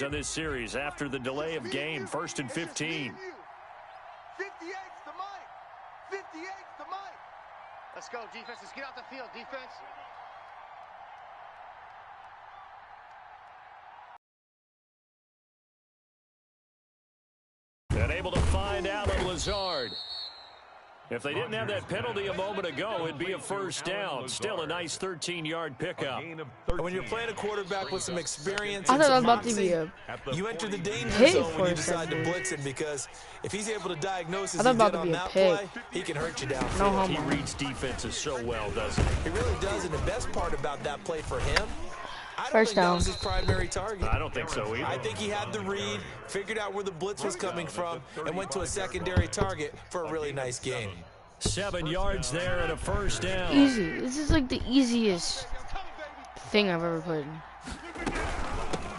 On this series after the delay of game, 1st and 15. 58's the mic. 58's the mic. Let's go, defense. Let's get out the field, defense. And able to find Alan Lazard. If they didn't have that penalty a moment ago, it'd be a first down. Still a nice 13-yard pickup. When you're playing a quarterback with some experience, I thought that was about to be a you enter the danger hit zone for when you a decide to second. blitz him, because if he's able to diagnose as I thought he did about to on be a that pick. play, he can hurt you downfield. No homo. He reads defenses so well, doesn't he? He really does, and the best part about that play for him, I don't First think down. that was his primary target. I don't think so either. I think he had the read, figured out where the blitz was coming from, and went to a secondary target for a really nice game. 7 yards there and a first down. Easy. This is like the easiest thing I've ever played.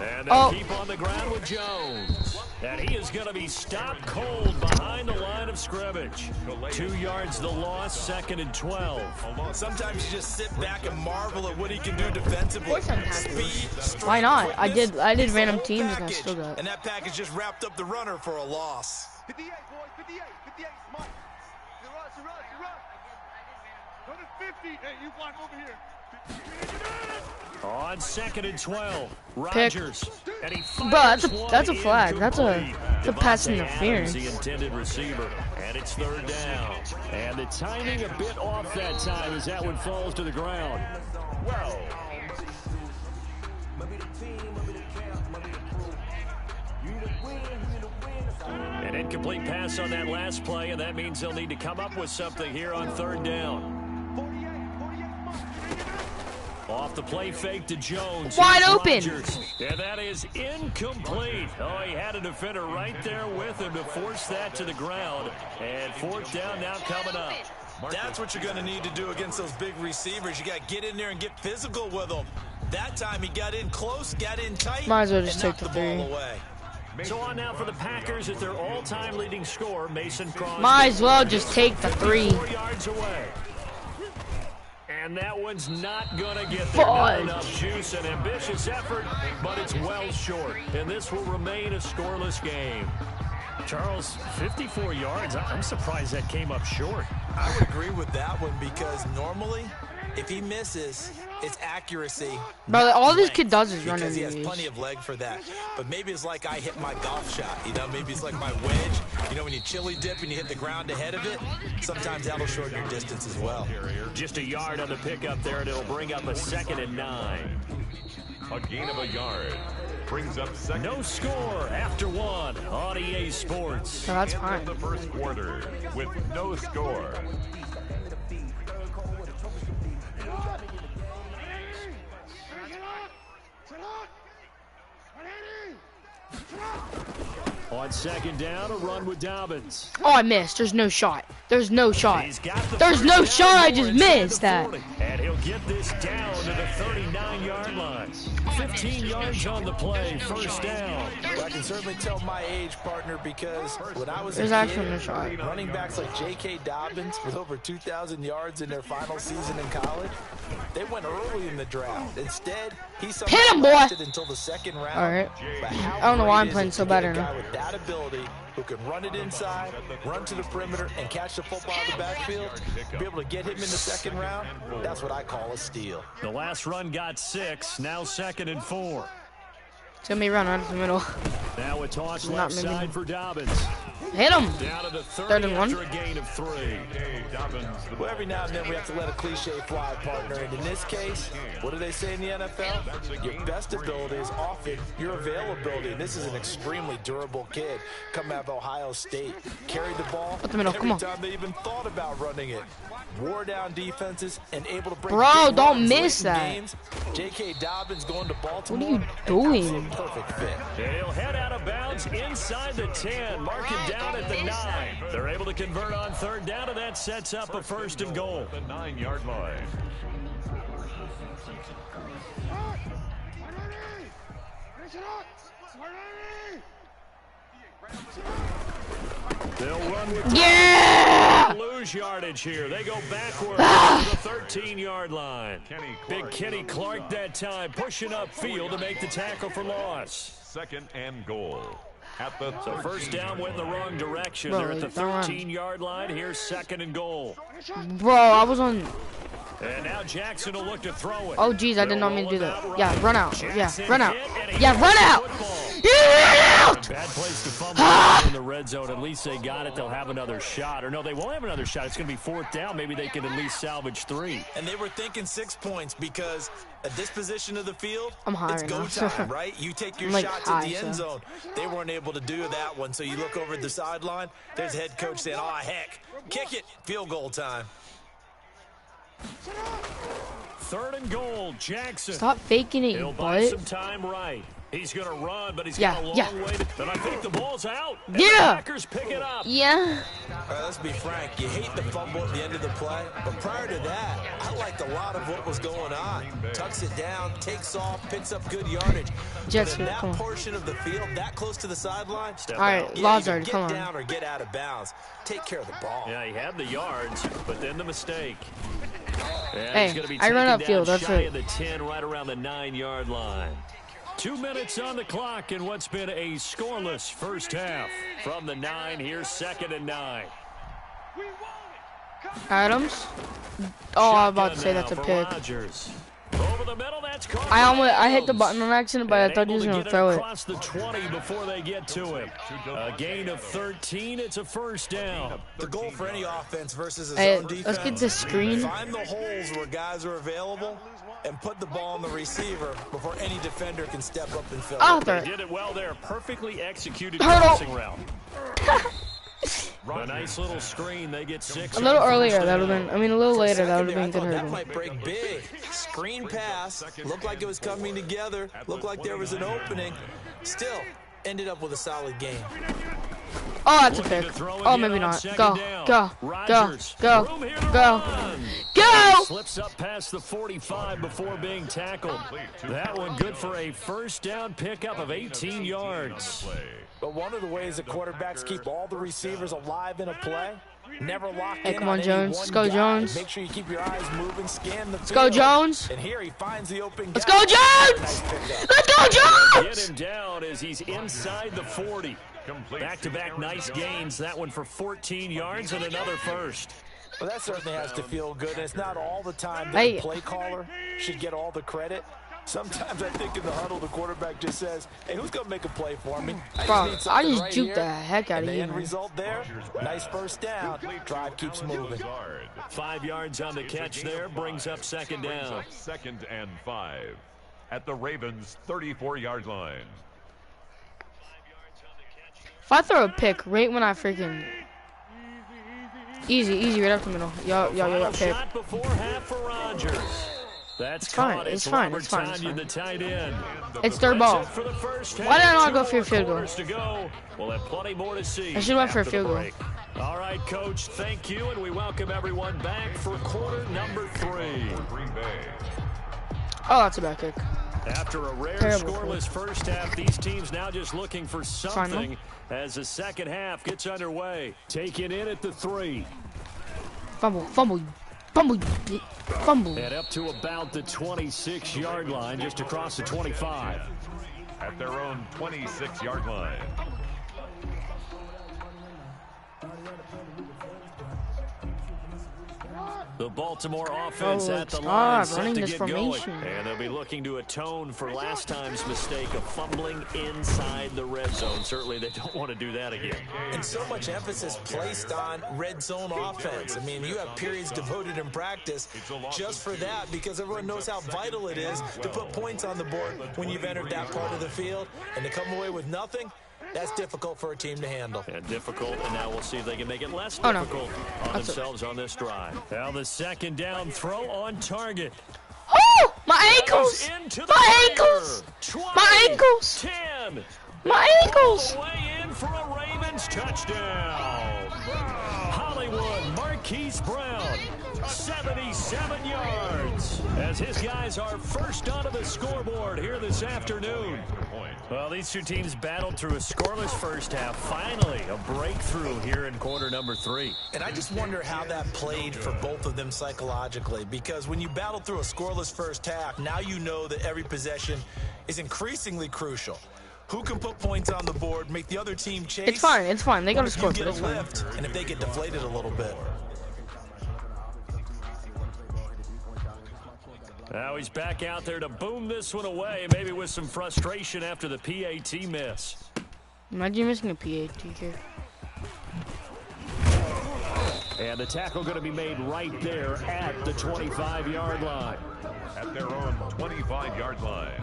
And they keep on the ground with Jones. And he is going to be stopped cold behind the line of scrimmage. 2 yards the loss, 2nd and 12. Sometimes you just sit back and marvel at what he can do defensively. Of course I'm happy. Speed, Why not? quickness, I did his random whole teams and I package. still got. And that package just wrapped up the runner for a loss. 58, boys. 58. 58's mic. You run. Go to 50. Hey, you block over here. On 2nd and 12, Rodgers. And he Bro, that's a flag. That's a pass Devontae interference. Adams, the intended receiver. And it's 3rd down. And the timing a bit off that time as that one falls to the ground. Well. An incomplete pass on that last play, and that means they'll need to come up with something here on 3rd down. Off the play fake to Jones. Wide Here's open. Rodgers. And that is incomplete. Oh, he had a defender right there with him to force that to the ground. And 4th down now coming up. That's what you're going to need to do against those big receivers. You got to get in there and get physical with them. That time he got in close, got in tight, Might as well just and take knocked the the ball three. away. So on now for the Packers at their all-time leading scorer, Mason Crosby. Might as well just take the 3. 4 yards away. And that one's not going to get there. Not enough juice and ambitious effort, but it's well short. And this will remain a scoreless game. Charles, 54 yards. I'm surprised that came up short. I would agree with that one, because normally, if he misses, it's accuracy. Bro, not all this length, kid does is run because he into has these. plenty of leg for that. But maybe it's like I hit my golf shot. You know, maybe it's like my wedge. You know, when you chili dip and you hit the ground ahead of it, sometimes that'll shorten your distance as well. Just a yard on the pickup there, and it'll bring up a 2nd and 9. A gain of a yard brings up 2nd. No score after 1 on EA Sports. So that's fine. The first quarter with no score. On 2nd down, a run with Dobbins. Oh, I missed. There's no shot. There's no shot. He's got the There's first no down shot. I more just inside missed the that. 40. And he'll get this down to the 39-yard line. 15 yards on the play, first down. Well, I can certainly tell my age, partner, because when I was There's a actually kid, no shot. running backs like J.K. Dobbins with over 2,000 yards in their final season in college, they went early in the draft. Instead, he somehow Hit him, boy. lasted until the 2nd round. All right. But how I don't know why I'm great is playing it so to bad get right a now. guy with that ability who can run it inside, run to the perimeter, and catch the football in the backfield, be able to get him in the 2nd round? That's what I call a steal. The last run got 6, now 2nd and 4. It's going to be run right in the middle. Now a toss Not left maybe. side for Dobbins. Hit him. Down to the 3rd 30 and 1. after a gain of 3. Well, every now and then we have to let a cliche fly, partner. And in this case, what do they say in the NFL? Your best ability is often your availability. And this is an extremely durable kid coming out of Ohio State. Carried the ball Up the middle, every come on. time they even thought about running it. Wore down defenses and able to break Bro, big don't runs miss late in that. games. J.K. Dobbins going to Baltimore. What are you doing? Absolute perfect fit. And he'll head out of bounds inside the 10, mark it down at the 9. They're able to convert on 3rd down, and that sets up a 1st and goal. The 9-yard line. They'll run with Yeah! lose yardage here. They go backward to the 13-yard line. Big Kenny Clark that time pushing up field to make the tackle for loss. second and goal. At the So first down went in the wrong direction. Bro, They're at the don't run. 13-yard line. Here's second and goal. Bro, I was on. And now Jackson will look to throw it. Oh, geez, I did not mean to do that. Yeah, run out. Yeah, Jackson run out. hit, and he Yeah, got run the out. football. Yeah, out. Bad place to fumble in the red zone. At least they got it. They'll have another shot. Or no, they won't have another shot. It's going to be fourth down. Maybe they can at least salvage 3. And they were thinking 6 points because at this position of the field, I'm high it's right go now. time, right? You take your I'm, like, shots high, at the end so. zone. They weren't able to do that one, so you look over at the sideline. There's head coach saying, oh, heck, kick it, field goal time. Third and goal, Jackson. Stop faking it, He'll you buy butt. some time right. He's going to run, but he's Yeah, got a long yeah. way to... And I think the ball's out. And Yeah. the Packers pick it up. Yeah. All right, let's be frank. You hate the fumble at the end of the play, but prior to that, I liked a lot of what was going on. Tucks it down, takes off, picks up good yardage. Jets, But in that come on. portion of the field, that close to the sideline, Step All right, out. yeah, Lazard, either come get on. down or get out of bounds. Take care of the ball. Yeah, he had the yards, but then the mistake. And Hey, he's gonna be I run taken upfield, down that's shy it. of the 10, right around the 9-yard line. 2 minutes on the clock in what's been a scoreless first half. From the 9, here's second and 9. Adams. Oh, I was about to say that's a Shotgun now pick. for Rodgers. Over the middle, that's caught I hit the Adams. button on accident, but I And thought he was able gonna to get throw it. across the 20 before they get to him. A gain of 13. It's a first down. The goal for any offense versus a Hey, zone defense. let's get this screen. Find the holes where guys are available and put the ball on the receiver before any defender can step up and fill I'll it. throw They it. did it well there. Perfectly executed Hurdle. crossing route. A nice little screen. They get 6. A little on earlier, first that would have down. been. I mean, a little For a later, that second would have been there, I good thought that hurdle. might break big. Screen pass. Looked like it was coming together. Looked like there was an opening. Still, ended up with a solid game. Oh, that's a Looking pick. to throw Oh, again maybe on not. second Go, down. go, go, Rodgers. go, Room here to go, run. go. Slips up past the 45 before being tackled. That one good for a first down pickup of 18 yards. But one of the ways that quarterbacks keep all the receivers alive in a play, never lock Hey, in come on on, any Jones. one Let's go, guy. Jones. Make sure you keep your eyes moving, scan the Let's go, field. Jones. And here he finds the open Let's guy. go, Jones. Nice pickup. Let's go, Get Jones. him down as he's inside the 40. Back-to-back nice gains. That one for 14 yards and another first. Well, that certainly has to feel good. And it's not all the time that Hey. the play caller should get all the credit. Sometimes I think in the huddle, the quarterback just says, hey, who's going to make a play for me? Bro, need I something just right juked here. the heck out And of the you, end man. result there, nice first down. Drive keeps moving. 5 yards on the catch there. Brings up second down. Second and 5 at the Ravens' 34-yard line. If I throw a pick right when I freaking easy right up the middle. Yo, Final pick. shot before half for Rodgers. That's It's fine, caught. it's fine, Robert it's fine, it's Tonyan, fine. the tight end. It's their That's ball. it for the first Why half. didn't I 2 go for a more field goal? quarters to go. We'll have plenty more to see. I should've went for a after the field goal. break. All right, Coach, thank you, and we welcome everyone back for quarter number 3. Green Bay. Oh, that's a bad kick. After a rare Terrible scoreless first half, these teams now just looking for Fine, something as the second half gets underway. Taken in at the 3. Fumble. And up to about the 26-yard line, just across the 25. At their own 26-yard line. The Baltimore offense Oh, at the stop line set running to this get going. formation. And they'll be looking to atone for last time's mistake of fumbling inside the red zone. Certainly they don't want to do that again. And so much emphasis placed on red zone offense. I mean, you have periods devoted in practice just for that because everyone knows how vital it is to put points on the board when you've entered that part of the field. And to come away with nothing, that's difficult for a team to handle. And difficult, and now we'll see if they can make it less Oh, no. difficult on That's themselves on this drive. Now the second down throw on target. Oh, my ankles! Goes into the My rear. ankles! 20, My ankles! 10. My ankles! All the way in for a Ravens touchdown. Hollywood Marquise Brown, 77 yards. As his guys are first onto the scoreboard here this afternoon. Well, these two teams battled through a scoreless first half. Finally, a breakthrough here in quarter number 3. And I just wonder how that played for both of them psychologically, because when you battle through a scoreless first half, now you know that every possession is increasingly crucial. Who can put points on the board, make the other team chase? It's fine. It's fine. They got to score, Get but it's a fine. lift, and if they get deflated a little bit. Now he's back out there to boom this one away, maybe with some frustration after the PAT miss. Imagine missing a PAT kick. And the tackle going to be made right there at the 25-yard line. At their own 25-yard line.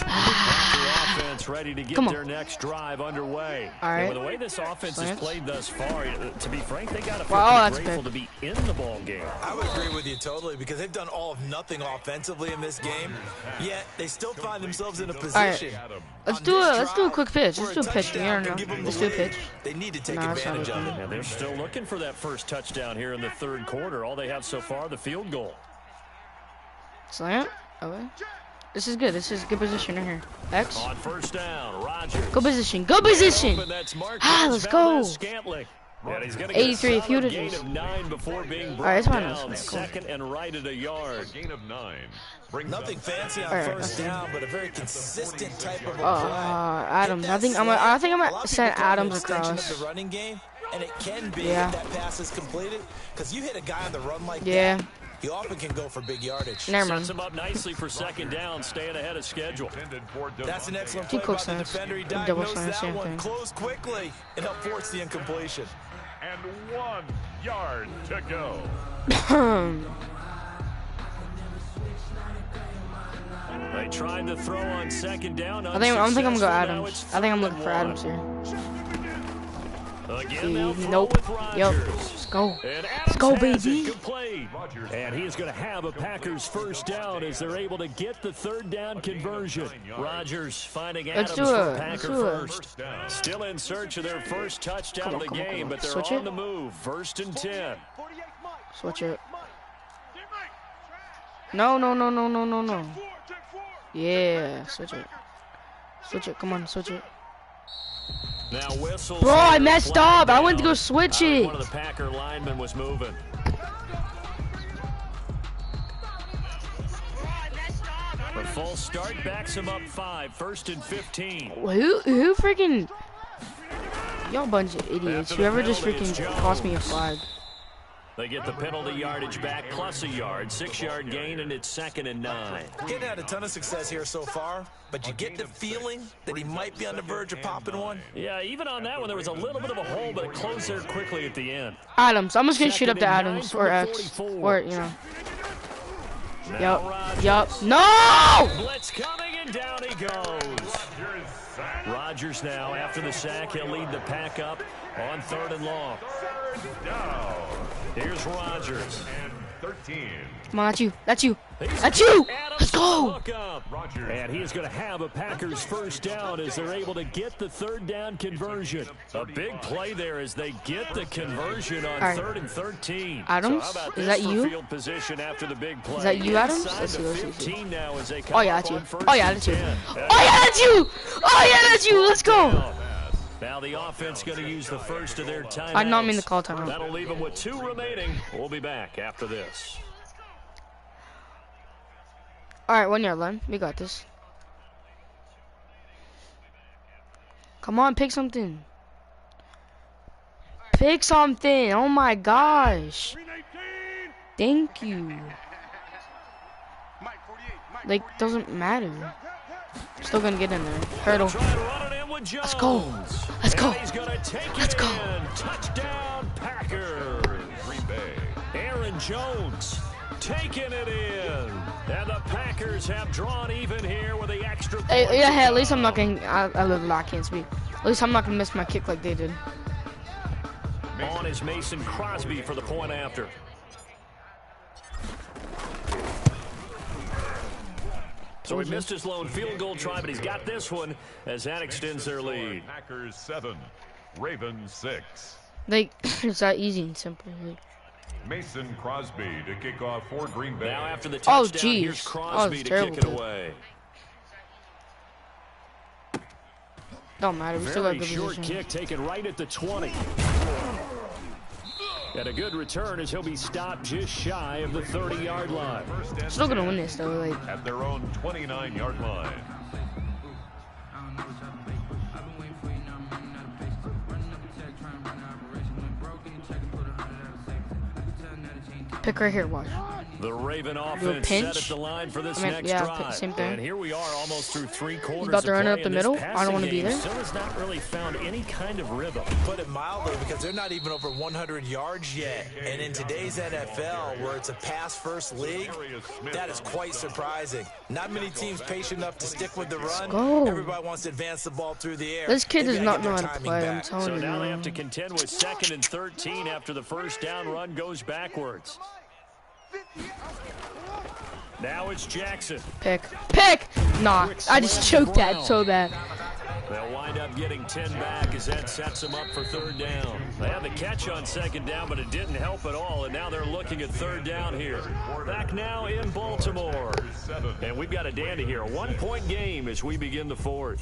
Offense ready to get their next drive underway. All right. And with the way this offense has played thus far, to be frank, they got to feel grateful to be in the ball game. I would agree with you totally because they've done all of nothing offensively in this game, yet they still find themselves in a position. Right. Let's do a quick pitch. Let's do a pitch. I don't know. Let's do a pitch. They need to take advantage of it. And they're still looking for that first touchdown here in the third quarter. All they have so far, the field goal. Slant. Okay. This is good. This is good position right here. X. On first down, Rodgers. Good position. Good position. Let's go. 83 if you would have just. Of 9 before being brought Alright, it's fine. down. Second and right at a yard. Gain of 9. Nothing fancy on first down, but a very consistent type of Adams. I think I'm gonna send Adams across. The running game, and it can be if that pass is completed, because you hit a guy on the run like that. He often can go for big yardage. Never mind. Sets him up nicely for second down, staying ahead of schedule. That's an excellent play by the defender. He diagnosed that one, closed quickly, and helped force the incompletion. And 1 yard to go. They tried to throw on second down. I think I'm gonna go Adams. I think I'm looking for Adams here. Again, nope. Yep. Let's go. Let's go, baby. And he is going to have a Packers first down as they're able to get the third down conversion. Rodgers finding Adams for Packer first. Still in search of their first touchdown of the game, but they're on the move. First and 10. Switch it. No. Yeah, switch it. Switch it. Come on, switch it. Now whistles. Bro, I messed up. I went to go switch it. One of the Packer linemen was moving. The full start backs him up 5. First and 15. Who freaking? Y'all bunch of idiots. Whoever just freaking cost me a flag. They get the penalty yardage back plus a yard. 6-yard gain, and it's second and 9. Getting had a ton of success here so far, but you get the feeling that he might be on the verge of popping one. Yeah, even on that one, there was a little bit of a hole, but it closed there quickly at the end. Adams. I'm just going to shoot up to Adams or X. Or, you know. Yup. No! Blitz coming, and down he goes. Rodgers now, after the sack, he'll lead the pack up on 3rd and long. Here's Rodgers. And 13. Come on, that's you. That's you. Let's go. And he's going to have a Packers first down as they're able to get the third down conversion. A big play there as they get the conversion on 3rd and 13. Adams, so how about is that you? field position after the big play? Is that you, Adams? Let's see. Now as they oh yeah, that's you. Oh yeah, that's you. Oh yeah, that's you. Oh yeah, that's you. Let's go. Now the offense going to use the first of their timeouts. I did not mean to call timeout. That'll leave them with 2 remaining. We'll be back after this. All right, 1 yard line. We got this. Come on, pick something. Pick something. Oh my gosh. Thank you. Like, doesn't matter. Still gonna get in there. Hurdle. Let's go. Let's go. Let's go. Touchdown, Packers. Aaron Jones taking it in. And the Packers have drawn even here with the extra point. Hey, at least I'm not getting. I can't speak. At least I'm not gonna miss my kick like they did. On is Mason Crosby for the point after. So he missed his lone field goal try, but he's got this one as that extends their lead. Packers 7, Ravens 6. Like, it's that easy and simple. Like. Mason Crosby to kick off for Green Bay. Now after the touchdown, here's Oh, Crosby to kick it away. Don't matter. We still got good short position. kick taken right at the 20. And a good return as he'll be stopped just shy of the 30-yard line. Still gonna win this though, like. At their own 29-yard line. Pick right here, watch. The Raven offense set at the line for this next drive. Same thing. And here we are almost through 3 quarters. He's about to run it up the middle. I don't want to be there. Still has not really found any kind of rhythm. Put it mildly, because they're not even over 100 yards yet. And in today's NFL, where it's a pass-first league, that is quite surprising. Not many teams patient enough to stick with the run. Go. Everybody wants to advance the ball through the air. This kid They does gotta not get know their how to timing play. I'm back. telling you. So now they have to contend with 2nd and 13 after the first down run goes backwards. Now it's Jackson. Pick. Nah, I just choked that so bad. They'll wind up getting 10 back as that sets them up for 3rd down. They had the catch on 2nd down, but it didn't help at all, and now they're looking at 3rd down here. Back now in Baltimore. And we've got a dandy here. A 1-point game as we begin the 4th.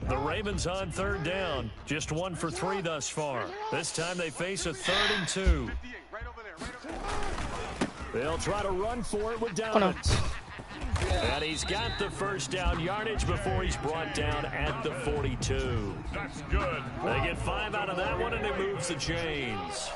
The Ravens on 3rd down. Just 1 for 3 thus far. This time they face a 3rd and 2. They'll try to run for it with Dobbins. And he's got the first down yardage before he's brought down at the 42. That's good. They get 5 out of that one, and it moves the chains.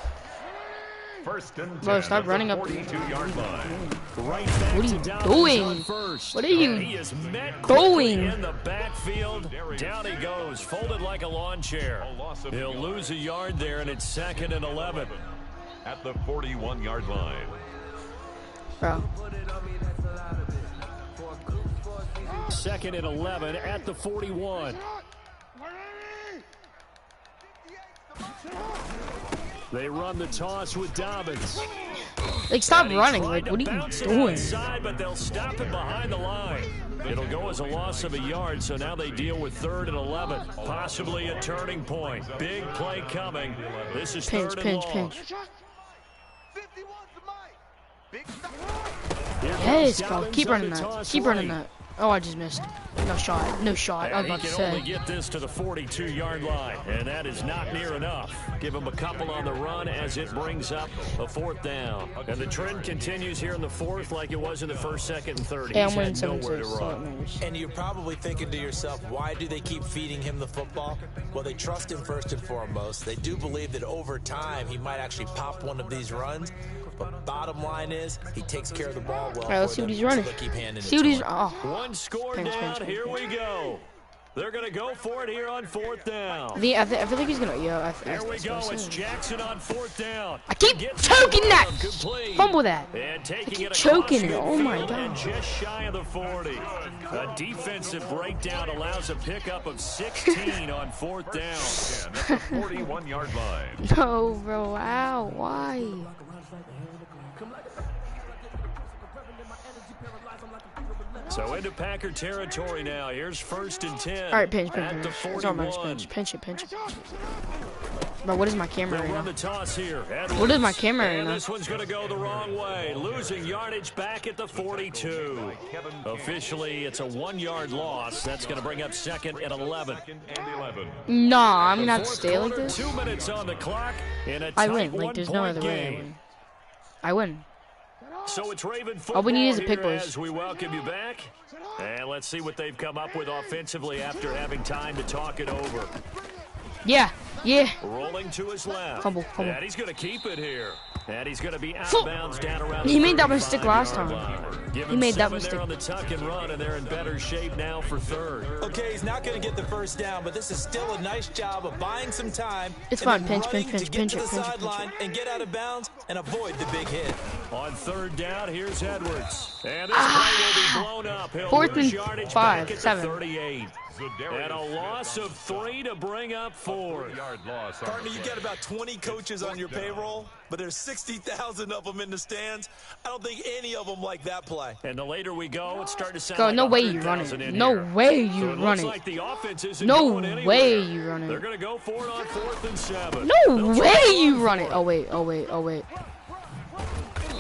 1st and 10. Bro, stop running up. 42-yard line. Right back What are to you Dobbins doing? on first. What are you He is met quickly doing? in the backfield. Down he goes, folded like a lawn chair. He'll lose a yard there, and it's 2nd and 11. At the 41-yard line. Bro. 2nd and 11 at the 41. They run the toss with Dobbins. Like, stop And he running. tried Like, to what are you bounce it doing? outside, but they'll stop it behind the line. It'll go as a loss of a yard, so now they deal with 3rd and 11. Possibly a turning point. Big play coming. This is Pinch, 3rd and pinch, long. pinch. 51's the mic. Big stop. Here Yes, comes bro. Dobbins Keep on running the that. toss Keep running right. that. Oh, I just missed. No shot. No shot. I was And about he to can only say. get this to the 42-yard line, and that is not near enough. Give him a couple on the run as it brings up a 4th down. And the trend continues here in the 4th like it was in the 1st, 2nd, and 3rd. Yeah, I'm He's winning had nowhere to 7-6. So it run. matters. And you're probably thinking to yourself, why do they keep feeding him the football? Well, they trust him first and foremost. They do believe that over time he might actually pop one of these runs. But bottom line is, he takes care of the ball well. All right, let's see what he's running. So they'll keep handing See it what to he's. him. Oh. One score Pinch, down. pinch, pinch, Here we go. They're going to go for it here on 4th down. I feel like he's gonna. Yeah, Here we go. It's Jackson on 4th down. I keep Gets choking that. complete. Fumble that. And taking keep it choking across it. Oh my midfield God. and just shy of the 40. A defensive breakdown allows a pickup of 16 on 4th down. At the 41-yard line. No, bro. Ow. Why? So into Packer territory now. Here's 1st and 10. All right, pinch, at pinch, the pinch. It's all about 41. pinch it. Bro, what is my camera They'll right run now? the toss here. What is my camera right And now? this one's going to go the wrong way. Losing yardage back at the 42. Officially, it's a 1-yard loss. That's going to bring up 2nd and 11. Nah, I'm gonna have to Fourth stay like quarter, this. 2 minutes on the clock in a I tight win. Like, there's no one-point other way I game. win. I win. So it's Raven football All we need is a pick, here boys. as we welcome you back. And let's see what they've come up with offensively after having time to talk it over. Yeah. Rolling to his left. Fumble. And he's going to keep it here. And he's going to be out of bounds down around He the made that mistake 35-yard last time. line. Give He him made that 7 there mistake. on the tuck and run, and they're in better shape now for 3rd. Okay, he's not going to get the first down, but this is still a nice job of buying some time. It's and fine. then Pinch, running pinch, to pinch get it, to the pinch it, pinch it. sideline and get out of bounds and avoid the big hit. On 3rd down, here's Edwards. And this play will be blown up. He'll 4th lose and yardage 5, back at the 7. 38. And a loss of 3 to bring up 4. Partner, you got about 20 coaches on your payroll, but there's 60,000 of them in the stands. I don't think any of them like that play. And the later we go, it's starting to sound Go, like no way you run 100,000 it. in No here. way you So it run looks it. like the offense isn't No going anywhere. way you run They're it. going to go for it on 4th and 7. No They'll way try to you run run for it. Oh wait.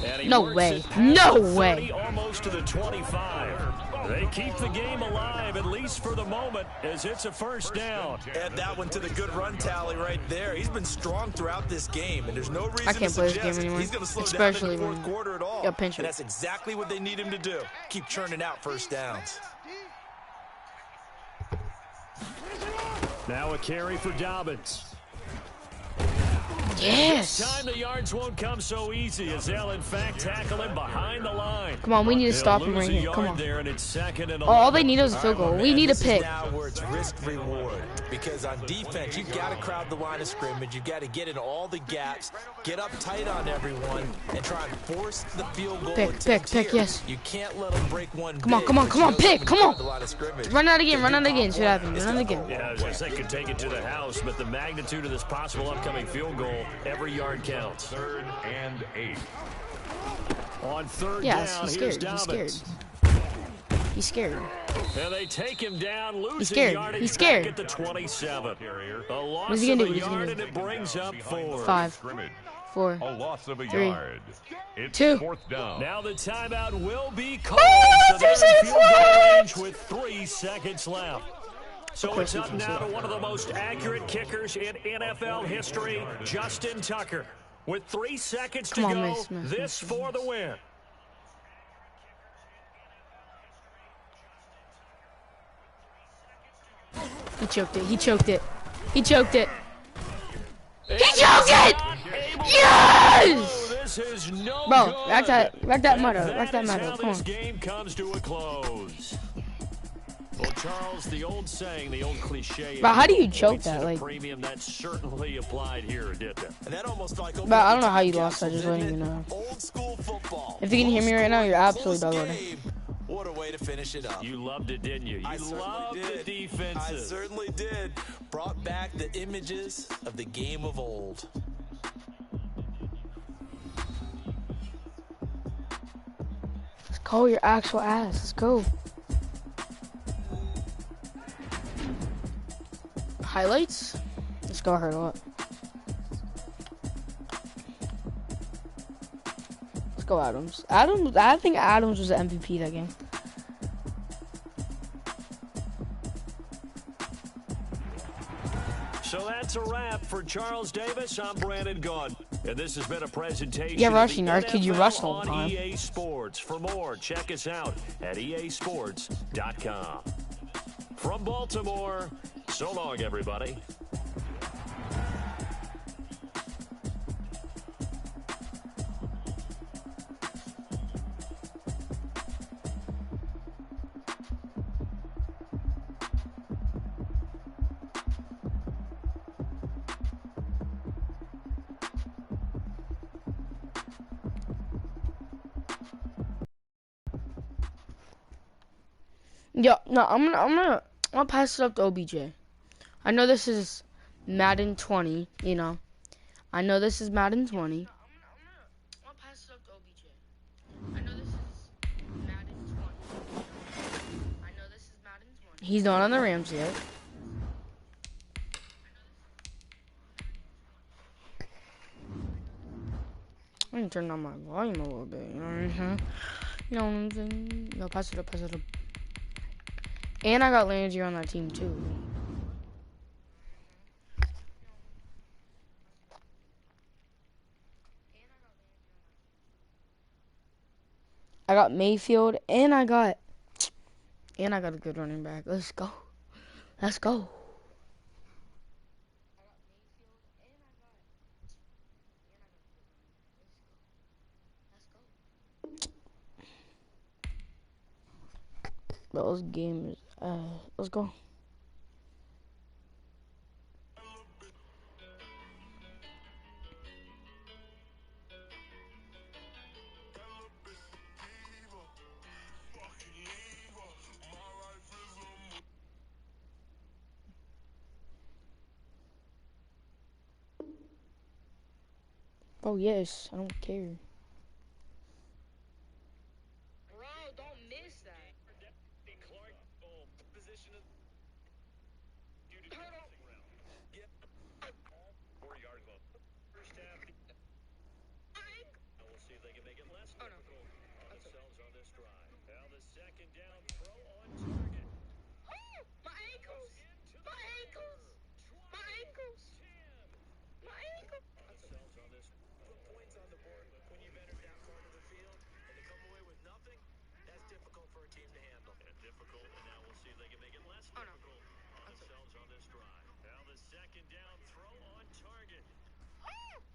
And And he No works way. it past No the 30, way. almost to the 25. They keep the game alive, at least for the moment, as it's a first down. Add that one to the good run tally right there. He's been strong throughout this game, and there's no reason I can't to play this suggest game anymore, he's going to slow especially down in the when fourth quarter at all. you got pinch And it. that's exactly what they need him to do. Keep churning out first downs. Now a carry for Dobbins. Yes. This time the yards won't come so easy as they'll in fact tackle him behind the line. Come on, we need to They'll stop him lose right a here. Come yard on. there, and it's second and All 11. they need is a field goal. We need a This is pick. now where it's risk-reward. Because on defense, you've got to crowd the line of scrimmage. You've got to get in all the gaps, get up tight on everyone, and try and force the field goal attempt Pick, here. yes. You can't let them break one Come on, big, come on, but come you on, know pick, when come you on. crowd the line of scrimmage, Run out again, if run you out pop again. Should one, happen. it's Run out gonna again. go Yeah, I was going to say could take it to the house, but the magnitude of this possible upcoming field goal, every yard counts. 3rd and 8. On third Yeah, down, he's here's scared. He's Dobbins. scared. He's scared. And they take him down, losing He's scared. yardage He's scared. back at the 27. A loss What's he gonna of do? a What's he gonna yard, do? and it brings up 4. 5, Scrimmage. 4. A loss of a 3, yard. It's 2. 4th down. Now the timeout will be called. Oh, so 3 they're in seconds field goal left. range with 3 seconds left. So it's up now to one of the most accurate kickers in NFL history, Justin Tucker. With 3 seconds to Come on, go, miss. this for the win. He choked it. He choked it. He choked it. He choked it! Yes! This is no Bro, good. rack that mud up. And Rack that is mud how up. Come this on. game comes to a close. Well, Charles, the old saying, the old cliche. But how do you choke points that? to the Like, premium that certainly applied here, didn't it? And that almost like but I don't know how you lost that. Just letting you know. Old school football. If you can hear me right now, you're absolutely Close dog game. What a way to finish it up. You loved it, didn't you? I You certainly loved did. the defenses. I certainly did. Brought back the images of the game of old. Let's go, your actual ass. Let's go. Highlights? Let's go, hurdle up. Let's go, Adams. I think Adams was the MVP that game. So that's a wrap for Charles Davis. I'm Brandon Gaudin. And this has been a presentation Yeah, of rushing the yard. Could you NFL rush the whole on time? EA Sports. For more, check us out at easports.com. From Baltimore, so long, everybody. Yo, no, I'm gonna pass it up to OBJ. I know this is Madden 20, you know. I know this is Madden 20. I'll pass it up to OBJ. I know this is Madden 20. I know this is Madden 20. He's not on the Rams yet. I'm gonna turn down my volume a little bit, you know what I'm saying? You know what I'm saying? Yo, pass it up, pass it up. And I got Landry on that team too. I got Mayfield and I got a good running back. Let's go. Let's go. Those games. Let's go. Oh yes, I don't care. We'll see if they can make it less Themselves on this drive. Now the second down throw on target. My ankles! My ankles! My ankles! My ankles! Themselves on this. Put points on the board, but when you've entered that part of the field and to come away with nothing, that's difficult for a team to handle. And difficult, and now we'll see if they can make it less difficult on themselves on this drive. Now the second down throw on target.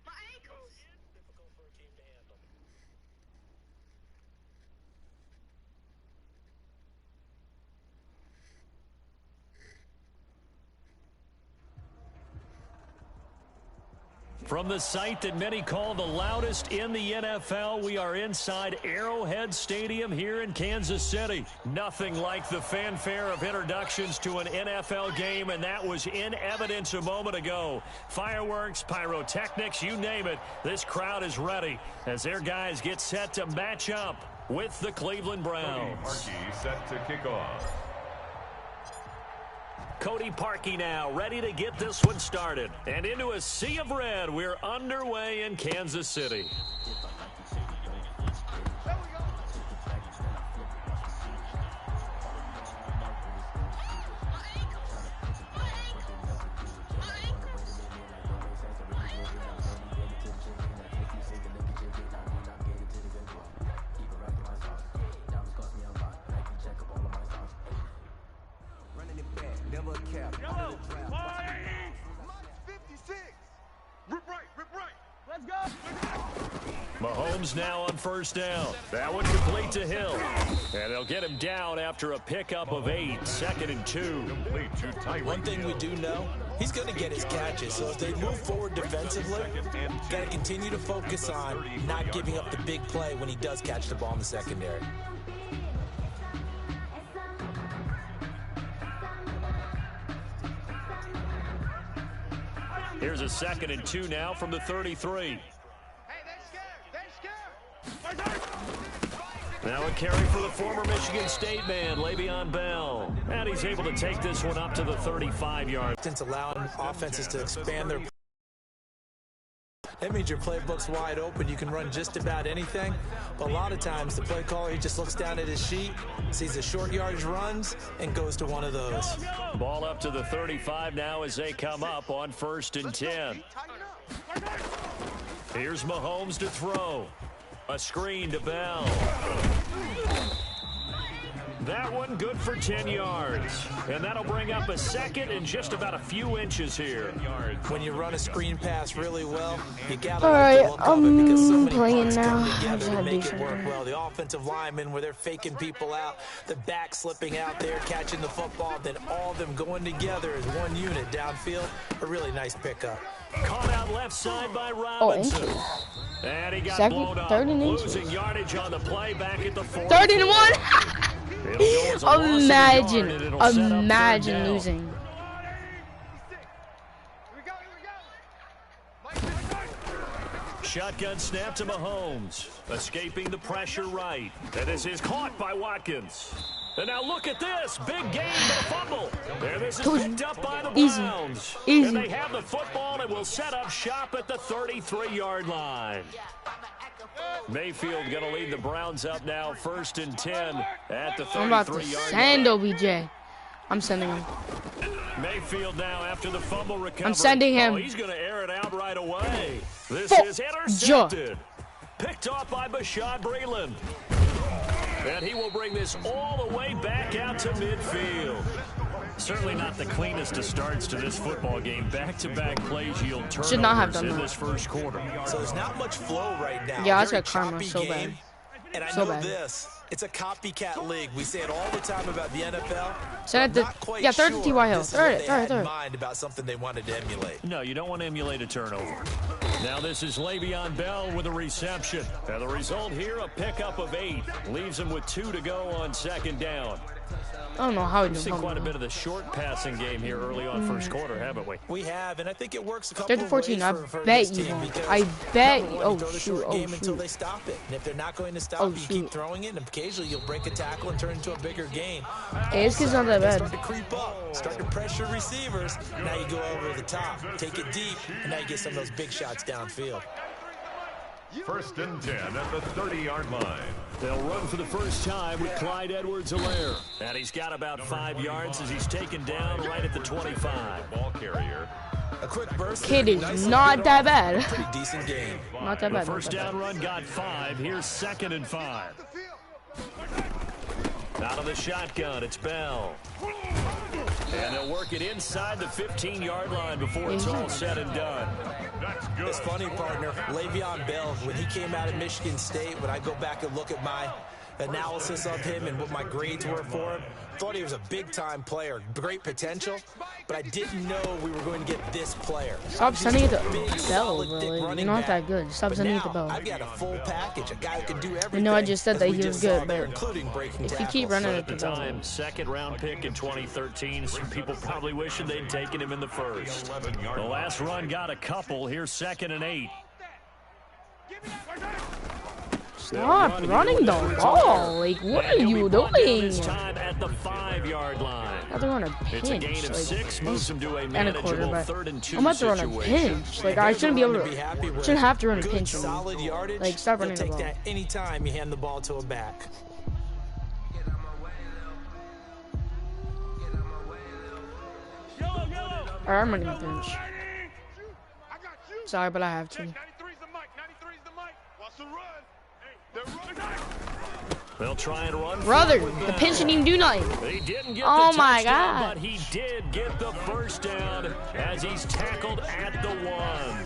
My ankles! Difficult for a team to handle. From the site that many call the loudest in the NFL, we are inside Arrowhead Stadium here in Kansas City. Nothing like the fanfare of introductions to an NFL game, and that was in evidence a moment ago. Fireworks, pyrotechnics, you name it. This crowd is ready as their guys get set to match up with the Cleveland Browns. Cody Parkey set to kick off. Cody Parkey now ready to get this one started. And into a sea of red, we're underway in Kansas City. Mahomes now on first down. That one complete to Hill. And they'll get him down after a pickup of 8, 2nd and 2. One thing we do know, he's going to get his catches. So if they move forward defensively, got to continue to focus on not giving up the big play when he does catch the ball in the secondary. Here's a 2nd and 2 now from the 33. Now a carry for the former Michigan State man, Le'Veon Bell. And he's able to take this one up to the 35-yard. Since allowing offenses to expand their... That means your playbook's wide open. You can run just about anything. But a lot of times, the play caller, he just looks down at his sheet, sees the short yardage runs, and goes to one of those. Ball up to the 35 now as they come up on 1st and 10. Here's Mahomes to throw. A screen to Bell. That one good for 10 yards. And that'll bring up a 2nd and just about a few inches here. When you run a screen pass really well, you got All right, to look of it because so many playing parts now. come together to I'm make it decent. work well. The offensive linemen, where they're faking people out, the back slipping out there, catching the football, then all of them going together as one unit downfield. A really nice pickup. Caught out left side by Robinson. And he got blown up. 3rd and Losing yardage on the play back at the 40. 3rd and 1. Imagine losing. Shotgun snap to Mahomes. Escaping the pressure right. And this is caught by Watkins. And now look at this. Big game, but a fumble. And this is picked up by the Browns. Easy. And they have the football and will set up shop at the 33-yard line. Mayfield going to lead the Browns up now, 1st and 10 at the 33-yard line. I'm about to send OBJ. I'm sending him. Mayfield now after the fumble recovery. I'm sending him. Oh, he's going to air it out right away. This is intercepted. Picked off by Bashaud Breeland. And he will bring this all the way back out to midfield. Certainly not the cleanest of starts to this football game. Back-to-back plays yield turnovers Should not have done in that. this first quarter. So there's not much flow right now. Yeah, that's Very got karma choppy so game. bad. And I So know bad. this. It's a copycat league. We say it all the time about the NFL. Send it to, yeah, third to T.Y. Hill. This is what they Third. had in mind about something they wanted to emulate. No, you don't want to emulate a turnover. Now this is Le'Veon Bell with a reception. And the result here, a pickup of 8. Leaves him with 2 to go on 2nd down. I don't know how he We've seen did quite a bit of the short passing game here early on first quarter, haven't we? We have, and I think it works a couple 3rd to of 14. ways I for bet this you team won't. because I bet. number one, Oh, you throw the shoot. short game until shoot. they stop it. And if they're not going to stop Oh, it, you shoot. keep throwing it, and occasionally you'll break a tackle and turn into a bigger gain. Hey, this kid's not that They bad. start to creep up, start to pressure receivers. Now you go over the top, take it deep, and now you get some of those big shots downfield. First and 10 at the 30-yard line. They'll run for the first time with Clyde Edwards-Helaire. And he's got about 5 yards as he's taken down right at the 25. Ball carrier. A quick burst. Kid is not that bad. Pretty decent game. Not that The bad. first down run got 5. Here's 2nd and 5. Out of the shotgun, it's Bell. And they'll work it inside the 15-yard line before it's all said and done. That's good. It's funny, partner. Le'Veon Bell, when he came out of Michigan State, when I go back and look at my analysis of him and what my grades were for him, thought he was a big-time player, great potential, but I didn't know we were going to get this player. Stop sending it to Big, Bell, solid, bro. thick Like, running you're not back. that good. Stop But sending it to now, Bell. I've got a full package, a guy who can do everything. I know I just said as that we he just was good, saw there, but including breaking if you tackles. keep running At it the to Bell. time, 2nd-round pick in 2013. Some people probably wishing they'd taken him in the first. The last run got a couple. Here's 2nd and 8. Stop running the ball. Like, what are you doing? This time at the 5-yard line. I'm about to run a It's a gain pinch. of Like, 6, moves him to a and a manageable quarterback. 3rd and 2 I'm about to run a situation. pinch. Like, I shouldn't be able to. Shouldn't have to run a Good, pinch. anymore. solid yardage. Like, stop He'll running the take ball. that anytime you hand the ball to a back. Alright, I'm running a pinch. Sorry, but I have to. 93's the mic. 93's the mic. Watch the run. Hey, they're running. They'll try and run. Brother, forward with the Bell. pinch didn't even do nothing. He didn't get Oh the my touchdown, God. but he did get the first down as he's tackled at the 1.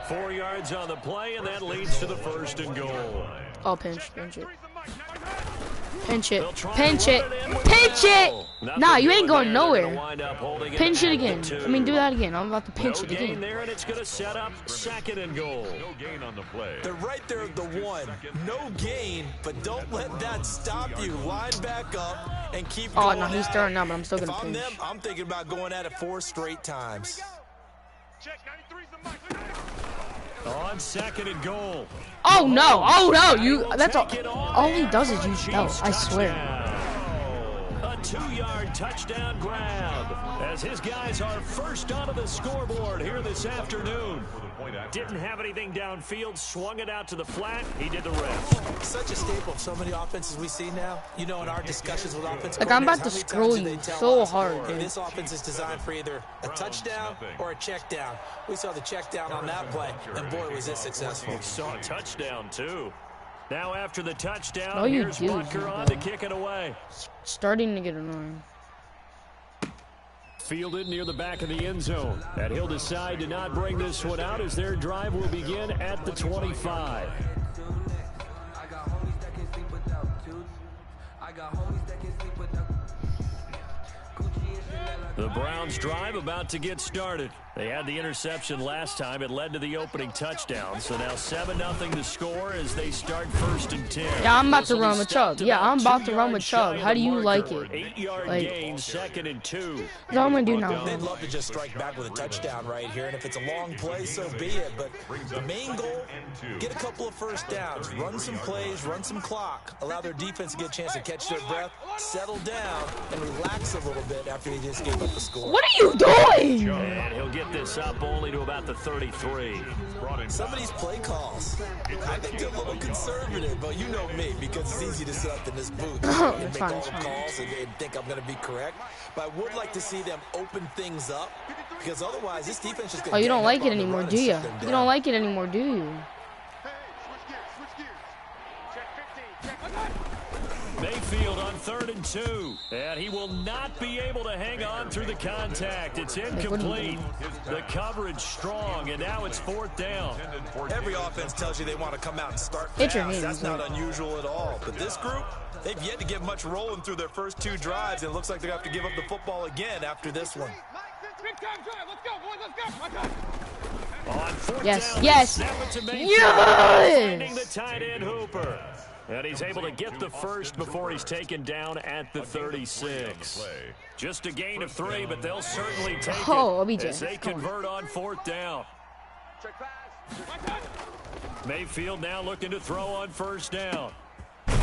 4 yards on the play, and that leads to the 1st and goal. Oh, pinch it. Pinch it. They'll try Pinch and it. run in with Pinch Bell. it. Nothing Nah, you ain't doing going there. They're nowhere. gonna wind up holding Pinch it at again. the 2. I mean, do that again. I'm about to pinch No it gain again. there, and it's going to set up 2nd and goal. No gain on the play. They're right there at the 1. No gain, but don't let that stop you. Line back up and keep Oh, going. no, he's at throwing it. now, but I'm still If gonna I'm pinch. them, I'm thinking about going at it 4 straight times. Check. 93's the mic. On 2nd and goal. Oh no! Oh no! You. Will That's all. take it on All he at does is the use Bell. Chiefs. I swear. Touchdown. A 2-yard touchdown grab as his guys are first onto the scoreboard here this afternoon. Didn't have anything downfield, swung it out to the flat. He did the rest. Such a staple of so many offenses we see now. You know, in our discussions with offense Like, I'm coordinators, about to how many scroll times do you they tell so us, hard, hey, dude. this offense is designed for either a touchdown or a check down. We saw the check down on that play, and boy, was it successful. Saw a touchdown, too. Now after the touchdown, No, you here's do, Butker on to kick it away. Starting to get annoying. Fielded near the back of the end zone. And he'll decide to not bring this one out as their drive will begin at the 25. The Browns drive about to get started. They had the interception last time. It led to the opening touchdown. So now 7-0 to score as they start 1st and 10. Yeah, I'm about This to will run be with stopped Chubb. Yeah, about I'm about 2 to run with yards shy Chubb. of How do the you like marker. it? 8-yard Like- gain, 2nd and 2. That's all I'm gonna do now. They'd love to just strike back with a touchdown right here, and if it's a long play, so be it. But the main goal, get a couple of first downs, run some plays, run some clock, allow their defense to get a chance to catch their breath, settle down, and relax a little bit after they just gave up the score. What are you doing? And he'll get this up only to about the 33. Some of these play calls, I think they're a little conservative, but you know me, because it's easy to sit up in this booth and It's make fine, all it's the fine. calls and think I'm going to be correct. But I would like to see them open things up, because otherwise this defense is going to Oh, you don't like it anymore, do you? You don't like it anymore, do you? Hey, switch gears. Check 15. Check. Mayfield on 3rd and 2. And he will not be able to hang on through the contact. It's incomplete. The coverage strong, and now it's 4th down. Every offense tells you they want to come out and start Hit your fast. hands, That's not man. unusual at all. But this group, they've yet to get much rolling through their first 2 drives, and it looks like they're going to have to give up the football again after this one. Big time drive. Let's go, boys. Let's go. Let's go. On 4th Yes, down, yes, snap it to Mayfield. yes! Finding the tight end Hooper. And he's able to get the first before he's taken down at the 36. Just a gain of 3, but they'll certainly take Oh, it OBJ, as they come on. convert on 4th down. Mayfield now looking to throw on 1st down.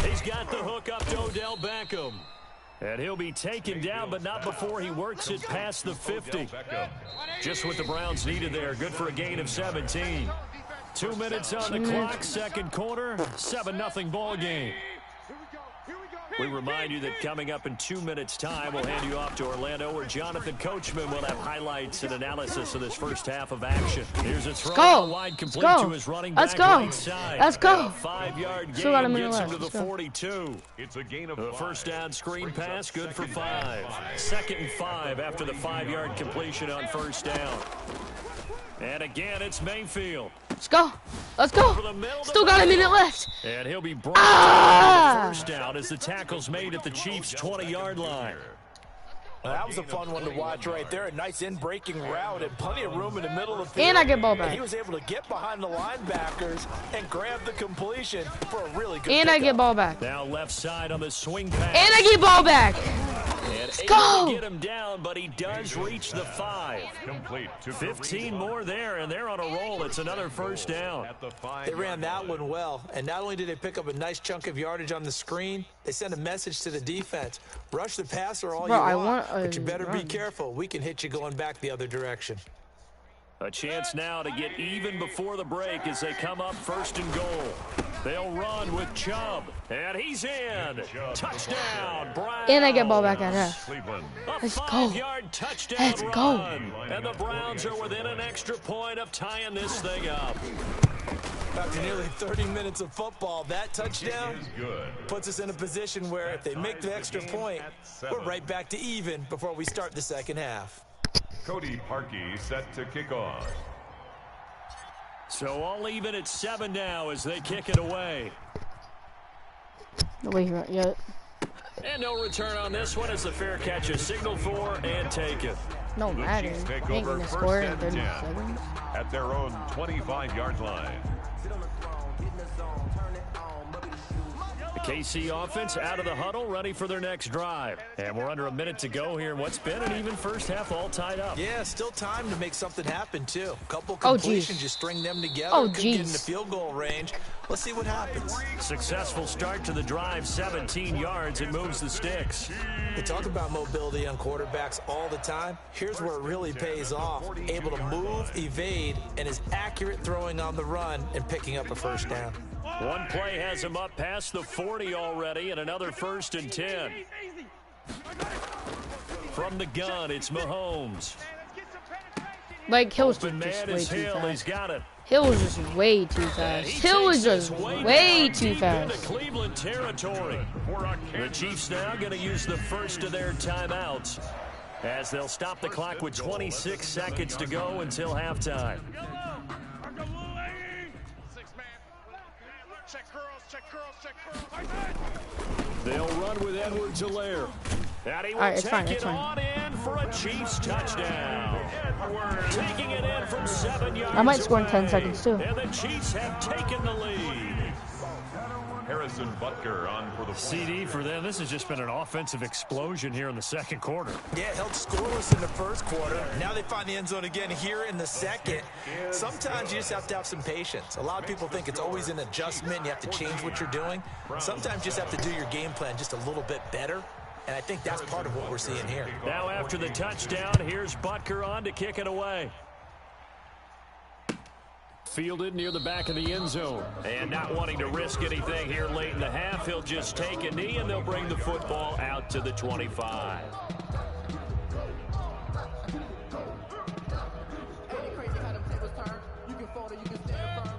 He's got the hook up to Odell Beckham. And he'll be taken down, but not before he works it past the 50. Just what the Browns needed there. Good for a gain of 17. 2 minutes on the clock, second quarter, 7-0 ball game. We remind you that coming up in 2 minutes' time, we'll hand you off to Orlando, where Jonathan Coachman will have highlights and analysis of this first half of action. Here's a throw wide complete to his running back right side. Let's go. 5-yard Still got a gain minute gets him left. to the 42. It's a gain of The 5. first down screen pass, good for 5. 2nd and 5 after the 5-yard completion on first down. And again, it's Mayfield. Let's go. Let's go. Still got a minute left. And he'll be brought down for the first down as the tackle's made at the Chiefs' 20-yard line. Well, that was a fun one to watch right there. A nice in-breaking route and plenty of room in the middle of the field. And I get ball back. He was able to get behind the linebackers and grab the completion for a really good And I pickup. get ball back. Now left side on the swing pass. And I get ball back. Let's go. To get him down, but he does reach the 5. Complete to 15 more there, and they're on a roll. It's another first down. at the 5. They ran that one well, and not only did they pick up a nice chunk of yardage on the screen, they sent a message to the defense. Rush the passer all Bro, you I want, want a but you better be run. careful. We can hit you going back the other direction. A chance now to get even before the break as they come up 1st and goal. They'll run with Chubb, and he's in. Touchdown, Browns. And I get ball back at half. Cleveland. A Let's go. 5-yard touchdown Let's go. run. And the Browns are within an extra point of tying this thing up. After nearly 30 minutes of football, that touchdown Is good. puts us in a position where if they make the extra point, we're right back to even before we start the second half. Cody Parkey set to kick off. So all even at 7 now as they kick it away. No way here yet. And no return on this one as the fair catch is signaled for and taken. No The matter. Chiefs take Ain't over gonna first score in and 30 10 seconds. at their own 25-yard line. The KC offense out of the huddle, ready for their next drive. And we're under a minute to go here in what's been an even first half, all tied up. Yeah, still time to make something happen, too. A couple Oh, completions, geez. you string them together, Oh, could get in the geez. field goal range. Let's see what happens. Successful start to the drive, 17 yards, and moves the sticks. We talk about mobility on quarterbacks all the time. Here's where it really pays off. Able to move, evade, and is accurate throwing on the run and picking up a first down. One play has him up past the 40 already, and another 1st and 10. From the gun, it's Mahomes. Like, Hill's Open just man way is too Hill. He's fast. got it. Hill was just way too fast. Hill was just way too Into fast. Cleveland territory. The Chiefs now going to use the first of their timeouts as they'll stop the clock with 26 seconds to go until halftime. They'll run with Edwards-Helaire. And he will Alright, it's take fine, it it's fine. on in for a Chiefs touchdown. Taking it in from 7 yards I might score in 10 away. seconds, too. And the Chiefs have taken the lead. Harrison Butker on for the CD for them. This has just been an offensive explosion here in the second quarter. Yeah, held scoreless in the first quarter. Now they find the end zone again here in the second. Sometimes you just have to have some patience. A lot of people think it's always an adjustment. You have to change what you're doing. Sometimes you just have to do your game plan just a little bit better. And I think that's part of what we're seeing here. Now after the touchdown, here's Butker on to kick it away. Fielded near the back of the end zone. And not wanting to risk anything here late in the half, he'll just take a knee and they'll bring the football out to the 25.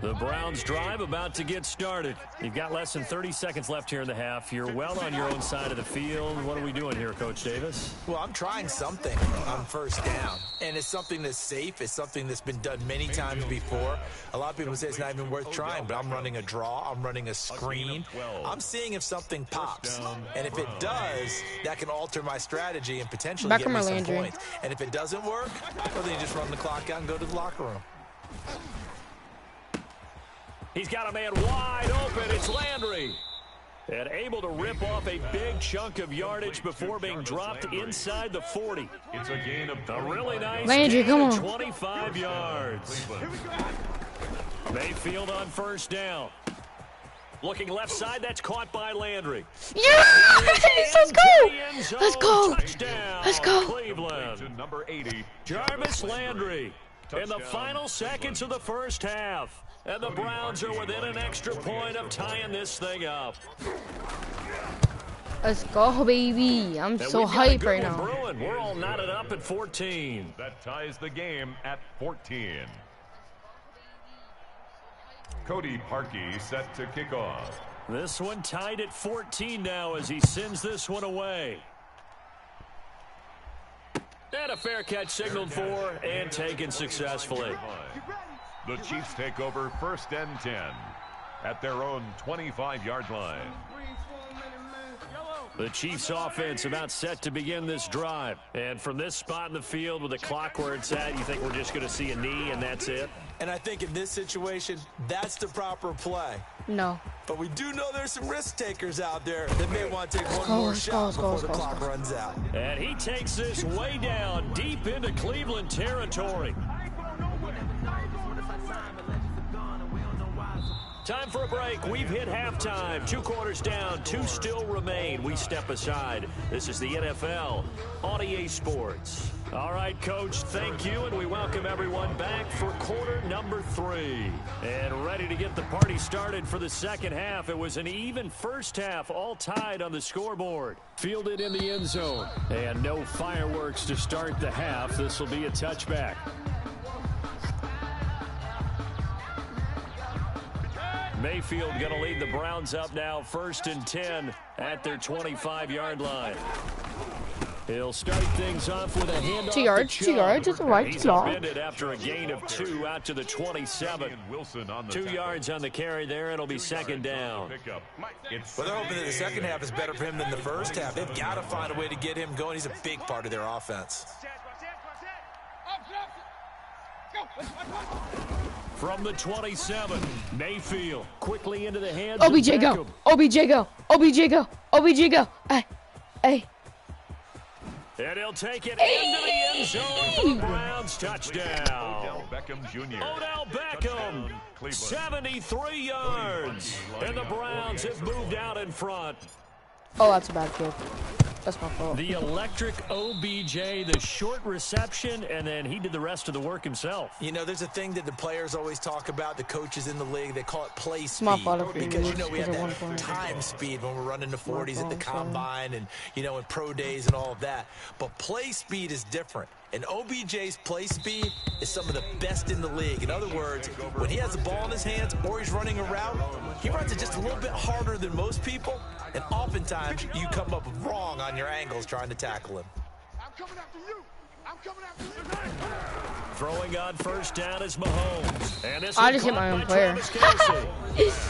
The Browns drive about to get started. You've got less than 30 seconds left here in the half. You're well on your own side of the field. What are we doing here, Coach Davis? Well, I'm trying something on first down, and it's something that's safe. It's something that's been done many times before. A lot of people say it's not even worth trying, but I'm running a draw. I'm running a screen. I'm seeing if something pops, and if it does, that can alter my strategy and potentially Back get me on some Landry. points. And if it doesn't work, well, then you just run the clock out and go to the locker room. He's got a man wide open. It's Landry. And able to rip off a big chunk of yardage before being dropped inside the 40. It's a gain of A really nice Landry, gain come of on. 25 yards. Mayfield on first down. Looking left side, that's caught by Landry. Yes! Let's go! Let's go! Touchdown, Let's go! Cleveland. to number 80. Jarvis Landry in the final seconds of the first half. And the Browns are within an extra point of tying this thing up. Let's go, baby. I'm so hyped right now. Brewing. We're all knotted up at 14. That ties the game at 14. Cody Parkey set to kick off. This one tied at 14 now as he sends this one away. And a fair catch signaled for and taken successfully. The Chiefs take over 1st and 10 at their own 25-yard line. The Chiefs offense about set to begin this drive. And from this spot in the field with the clock where it's at, you think we're just going to see a knee and that's it? And I think in this situation, that's the proper play. No. But we do know there's some risk takers out there that may want to take one more shot before the clock runs out. And he takes this way down deep into Cleveland territory. Time for a break. We've hit halftime. 2 quarters down. 2 still remain. We step aside. This is the NFL on EA Sports. All right, Coach, thank you, and we welcome everyone back for quarter number 3. And ready to get the party started for the second half. It was an even first half, all tied on the scoreboard. Fielded in the end zone. And no fireworks to start the half. This will be a touchback. Mayfield going to lead the Browns up now, 1st and 10 at their 25-yard line. He'll start things off with a handoff. 2 yards, 2 yards, it's a right He's block. upended after a gain of 2 out to the 27. 2 yards on the carry there. It'll be 2nd down. Well, they're hoping that the second half is better for him than the first half. They've got to find a way to get him going. He's a big part of their offense. From the 27, Mayfield quickly into the hands OBJ of go. OBJ go. OBJ go. OBJ go. Hey. And he'll take it into the end zone for the Browns touchdown. Odell Beckham Jr. Odell Beckham, 73 yards. And the Browns have moved out in front. Oh, that's a bad kick. That's my fault. The electric OBJ, the short reception, and then he did the rest of the work himself. You know, there's a thing that the players always talk about, the coaches in the league, they call it play speed. My fault. Because, you know, we have that time speed when we're running the 40s at the combine and, you know, in pro days and all of that. But play speed is different. And OBJ's play speed is some of the best in the league. In other words, when he has the ball in his hands or he's running a route, he runs it just a little bit harder than most people. And oftentimes, you come up wrong on your angles trying to tackle him. I'm coming after you. I'm coming after you. Throwing on 1st down is Mahomes. And this I just hit my own player.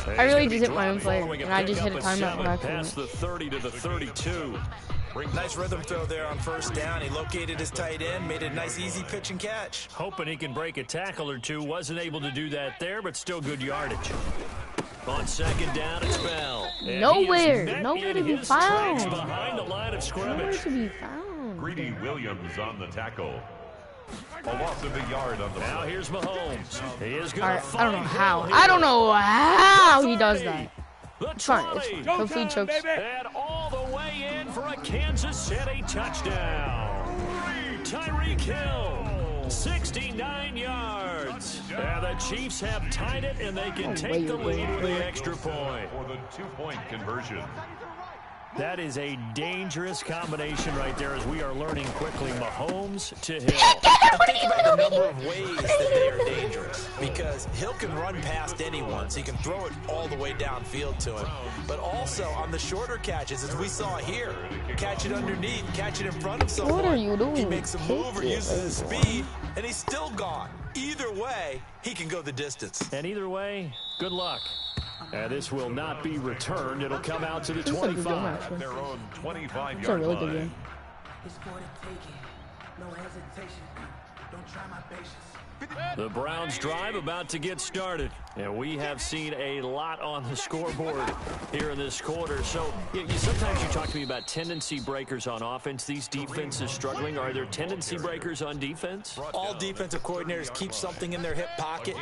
I really just hit my own player. And I just hit a timeout back from past the 30 to the 32. Nice rhythm throw there on 1st down. He located his tight end, made a nice easy pitch and catch. Hoping he can break a tackle or two. Wasn't able to do that there, but still good yardage. On 2nd down, it's Bell. Nowhere to be found. Behind the line of scrimmage. Nowhere to be found. Greedy Williams on the tackle. A loss of a yard on the Now play. here's Mahomes. He is going Alright, to I don't know how. I don't know how he does that. It's fine. Hopefully he chokes. And all the way in for a Kansas City touchdown. Tyreek Hill, 69 yards. And the Chiefs have tied it, and they can take the lead with the extra point. For the 2-point conversion. That is a dangerous combination right there as we are learning quickly. Mahomes to Hill. Think about the number of ways that they are dangerous, because Hill can run past anyone, so he can throw it all the way downfield to him. But also on the shorter catches, as we saw here, catch it underneath, catch it in front of someone. What are you doing? He makes a move or uses his speed, and he's still gone. Either way, he can go the distance. And either way, good luck. And this will not be returned. It'll come out to the This is a good game, 25. actually. Their own 25-yard It's a really good line. game. It's for the taking. No hesitation. Don't try my patience. The Browns drive about to get started. And we have seen a lot on the scoreboard here in this quarter. So sometimes you talk to me about tendency breakers on offense. These defenses struggling. Are there tendency breakers on defense? All defensive coordinators keep something in their hip pocket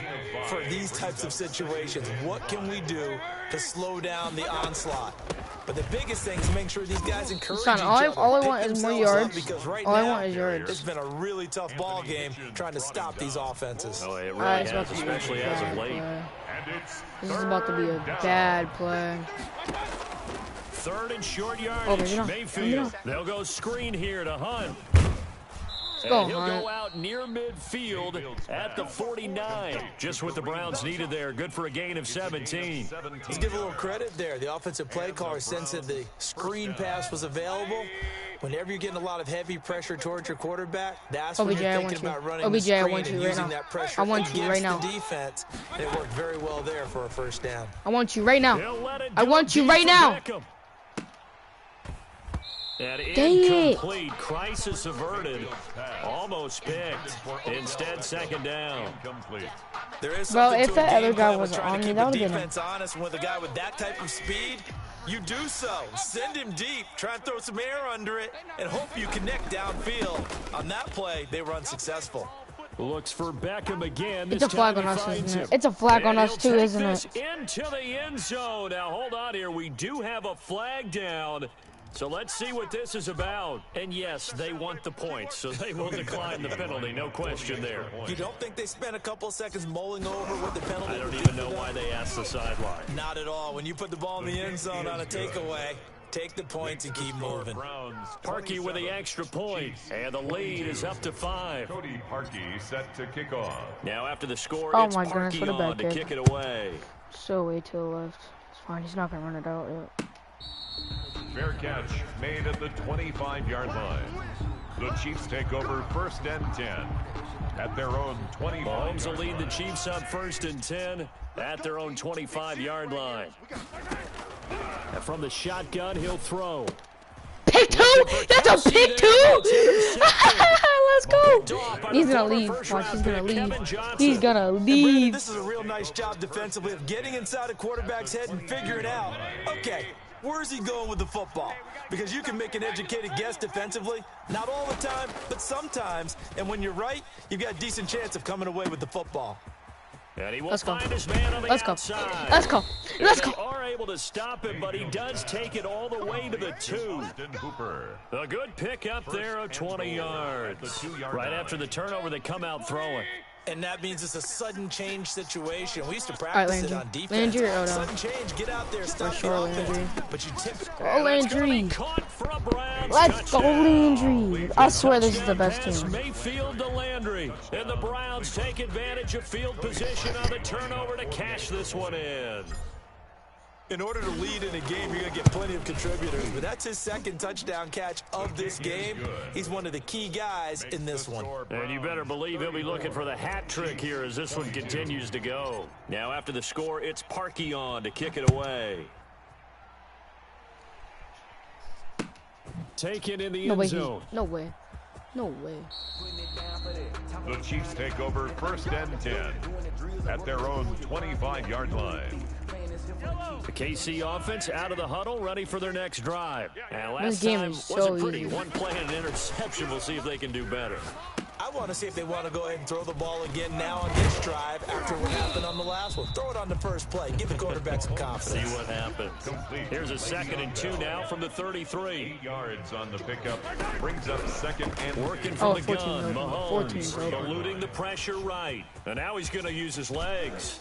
for these types of situations. What can we do to slow down the onslaught? But the biggest thing is making sure these guys encourage each other. All I want is more yards. Because right All I now, want is yards. it's been a really tough ball game trying to stop these offenses. Oh, it really has, especially as of late. This is about to be a bad play. 3rd and short yardage. Mayfield. They'll go screen here to Hunt. And he'll go out near midfield at the 49. Just what the Browns needed there. Good for a gain of 17. Let's give a little credit there. The offensive play caller sensed that the screen pass was available. Whenever you're getting a lot of heavy pressure towards your quarterback, that's when you're thinking about running the screen and using that pressure against the defense. And it worked very well there for a first down. I want you right now. I want you right now. That incomplete. Crisis averted. Almost picked. Instead, 2nd down. There is Bro, something if to that a other game guy plan was with trying on to me, keep that the would have been defense honest. With a guy with that type of speed, you do so. Send him deep. Try and throw some air under it and hope you connect downfield. On that play, they were unsuccessful. Looks for Beckham again. It's a flag on us, isn't it? It's a flag on us too, isn't it? Into the end zone. Now hold on here. We do have a flag down. So let's see what this is about. And yes, they want the points, so they will decline the penalty. No question there. You don't think they spent a couple of seconds mulling over what the penalty I don't even know why they asked the sideline. Not at all. When you put the ball in the end zone on a takeaway, take the points and keep moving. Parkey with the extra point, and the lead is up to 5. Cody Parkey set to kick off. Now after the score, Oh it's my goodness, Parkey what a bad on to kick. kick it away. So way to the left. It's fine. He's not gonna run it out yet. Fair catch made at the 25-yard line. The Chiefs take over 1st and 10 at their own 25. Mahomes will lead the Chiefs up 1st and 10 at their own 25-yard line. And from the shotgun, he'll throw. Pick 2? That's a pick 2? Let's go. He's gonna leave. Watch, he's gonna leave. He's gonna leave. This is a real nice job defensively of getting inside a quarterback's head and figuring out, okay, where's he going with the football? Because you can make an educated guess defensively. Not all the time, but sometimes. And when you're right, you've got a decent chance of coming away with the football. And he will find his man on the outside. Let's go. Let's go. They are able to stop him, but he does take it all the way to the 2. A good pick up there of 20 yards. Right after the turnover, they come out throwing. And that means it's a sudden change situation. We used to practice it on defense. Landry or sudden change, get out there, stop the offense. But you tip. Go Landry. Let's go Landry. I swear this is the best team. Mayfield to Landry. And the Browns take advantage of field position on the turnover to cash this one in. In order to lead in a game, you're going to get plenty of contributors. But that's his 2nd touchdown catch of this game. He's one of the key guys in this one. And you better believe he'll be looking for the hat trick here as this one continues to go. Now after the score, it's Parkey on to kick it away. Taken in the end zone. No way. No way. The Chiefs take over 1st and 10 at their own 25-yard line. The KC offense out of the huddle, ready for their next drive. And last This game time is so wasn't pretty. easy. One play and an interception. We'll see if they can do better. I want to see if they want to go ahead and throw the ball again now on this drive after what happened on the last one. Throw it on the first play. Give the quarterback some confidence. See what happens. Here's a 2nd and 2 now from the 33. 8 yards on the pickup. Brings up 2nd and Working from the 14 gun. broken. Mahomes 14 broken. eluding the pressure right. And now he's going to use his legs.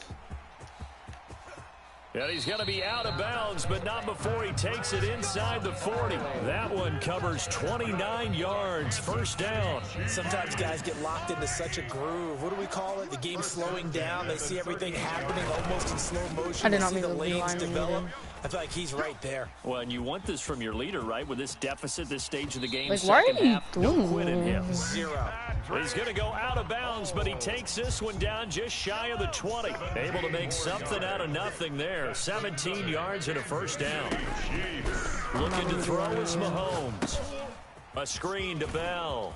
And he's going to be out of bounds, but not before he takes it inside the 40. That one covers 29 yards. 1st down. Sometimes guys get locked into such a groove. What do we call it? The game slowing down. They see everything happening almost in slow motion. I did not they see mean the to be lanes lying develop. either. I feel like he's right there. Well, and you want this from your leader, right? With this deficit, this stage of the game, Like, why are second you half, doing no quit in him. this? 0. He's going to go out of bounds, but he takes this one down just shy of the 20. Able to make something out of nothing there. 17 yards and a 1st down. Looking to throw is Mahomes. A screen to Bell.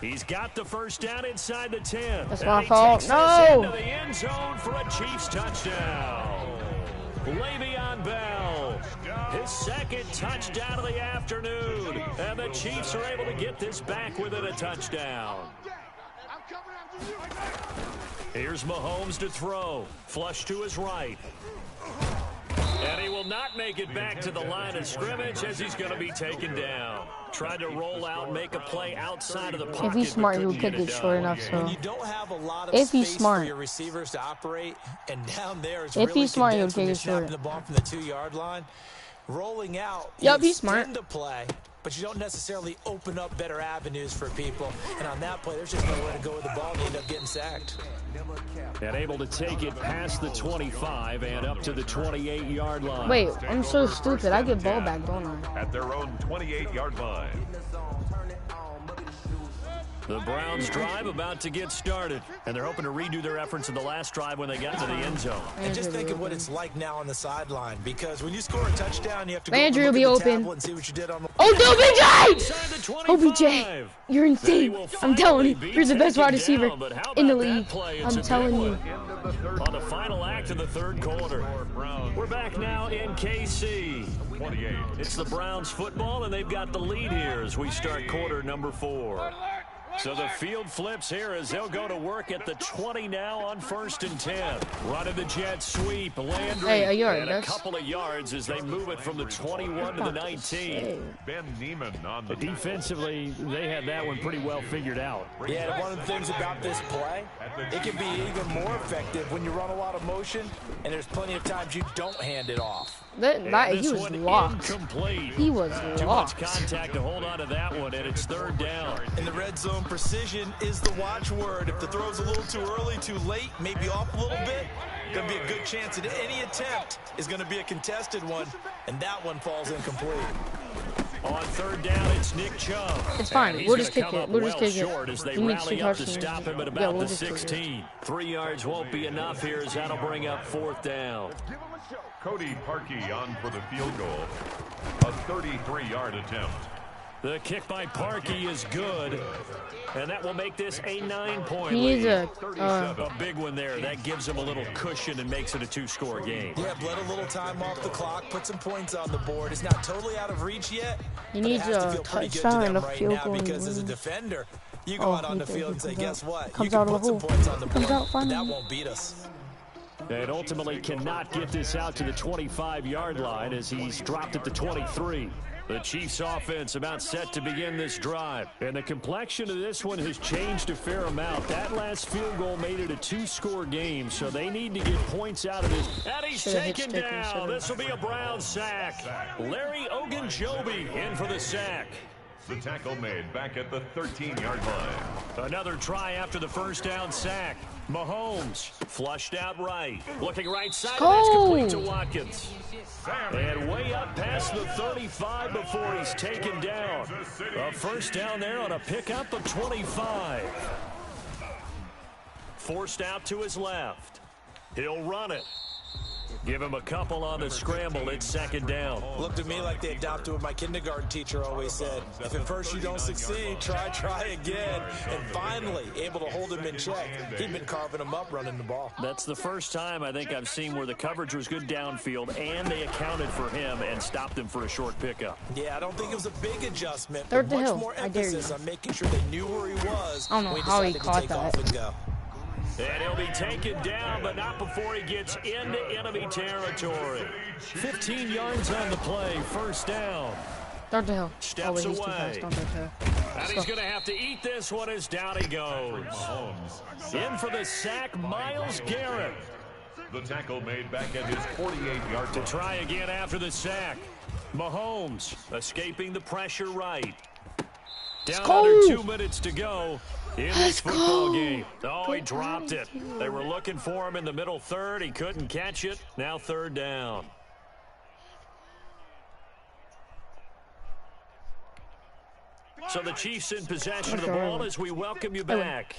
He's got the 1st down inside the 10. That's And my he fault. takes No! this into the end zone for a Chiefs touchdown. Le'Veon Bell, his 2nd touchdown of the afternoon. And the Chiefs are able to get this back within a touchdown. Here's Mahomes to throw. Flush to his right. And he will not make it back to the line of scrimmage as he's going to be taken down. Tried to roll out, make a play outside of the pocket. If he's smart, he'll kick it short enough. So When you don't have a lot of if he's space smart, for your receivers to operate, and down there is if really he's smart, he'll condensed when kick you're it short. snapping the ball from the 2-yard line. Rolling out, Yep, you he's smart. extend the play, but you don't necessarily open up better avenues for people. And on that play, there's just nowhere to go with the ball, and you end up getting sacked. And able to take it past the 25 and up to the 28-yard line. Wait, I'm so stupid. I get ball back, don't I? At their own 28-yard line. The Browns drive about to get started, and they're hoping to redo their efforts in the last drive when they got to the end zone. And just think of what it's like now on the sideline, because when you score a touchdown, you have to go Landry look will be at the open. tablet and see what you did on the. Oh, Inside the 25. OBJ, you're insane. I'm telling you, you're the best wide receiver in the league. I'm telling you. On the final act of the third quarter. We're back now in KC. 28. It's the Browns football, and they've got the lead here as we start quarter number 4. So the field flips here as they'll go to work at the 20 now on 1st and 10. Running the jet sweep, Landry. Hey, a yard, and a couple of yards as they move it from the 21 to the 19. Ben Neiman on the Defensively, they had that one pretty well figured out. Yeah, and one of the things about this play, it can be even more effective when you run a lot of motion, and there's plenty of times you don't hand it off. He was locked. Incomplete. He was Too locked. much contact to hold on to that one, and it's 3rd down. In the red zone, precision is the watchword. If the throw's a little too early, too late, maybe off a little bit, going to be a good chance that any attempt is going to be a contested one, and that one falls incomplete. On 3rd down, it's Nick Chubb. It's fine. And he's We'll gonna just kick come it. up We'll just well kick it. short as they He needs rally two up to touchdowns. stop him at Yeah, about we'll the just kick it. 16. 3 yards won't be enough here as that'll bring up 4th down. Cody Parkey on for the field goal. A 33-yard attempt. The kick by Parkey is good, and that will make this a 9-point He lead. needs A big one there. That gives him a little cushion and makes it a 2-score game. Yeah, bled a little time off the clock, put some points on the board. It's not totally out of reach yet. He but it needs has to a feel pretty good to touchdown them and a right field now, goal and because as a win. defender, you go out on the field and say, guess what? You Comes can out of put the some hole. points on the Comes board, out but finally. that won't beat us. And ultimately cannot get this out to the 25-yard line as he's dropped at the 23. The Chiefs offense about set to begin this drive. And the complexion of this one has changed a fair amount. That last field goal made it a 2-score game, so they need to get points out of this. And he's taken down. This will be a Brown sack. Larry Ogunjobi in for the sack. The tackle made back at the 13-yard line. Another try after the 1st down sack. Mahomes flushed out right. Looking right side. That's complete to Watkins. And way up past the 35 before he's taken down. A 1st down there on a pickup of 25. Forced out to his left. He'll run it. Give him a couple on the scramble. It's 2nd down. Looked to me like they adopted what my kindergarten teacher always said. If at first you don't succeed, try again. And finally, able to hold him in check. He'd been carving him up running the ball. That's the first time I think I've seen where the coverage was good downfield and they accounted for him and stopped him for a short pickup. Yeah, I don't think it was a big adjustment, Third but to much Hill. more I dare you. emphasis on making sure they knew where he was. I don't know when how he decided to caught take that. off and go. And he'll be taken down, but not before he gets into enemy territory. 15 yards on the play, 1st down. Third to Hill. Steps he's too away. fast. Don't third to Hill. And he's going to have to eat this one as down he goes. In for the sack, Myles Garrett. The tackle made back at his 48-yard To line. try again after the sack. Mahomes escaping the pressure right. Down go. under 2 minutes to go in this football game. Oh, he dropped it. They were looking for him in the middle 3rd. He couldn't catch it. Now 3rd down. So the Chiefs in possession of the ball as we welcome you back.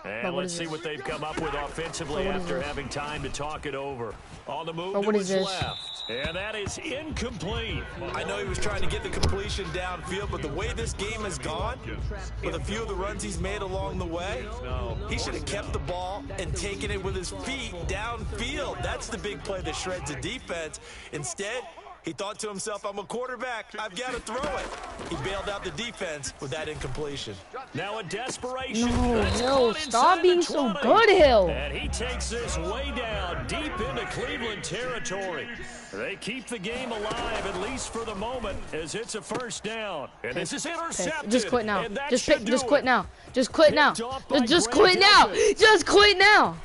And let's see what they've come up with offensively after having time to talk it over. On the move to his left. And that is incomplete. I know he was trying to get the completion downfield, but the way this game has gone, with a few of the runs he's made along the way, he should have kept the ball and taken it with his feet downfield. That's the big play that shreds the defense. Instead, He thought to himself, I'm a quarterback. I've got to throw it. He bailed out the defense with that incompletion. Now a desperation. No, That's Hill, caught stop inside being the so 20. good, Hill. And he takes this way down, deep into Cleveland territory. They keep the game alive, at least for the moment, as it's a first down. And this is intercepted. Just quit now. And that Just should do quit it. now. Just quit now. Picked off by Just Grant quit now. Delpit. Just quit now.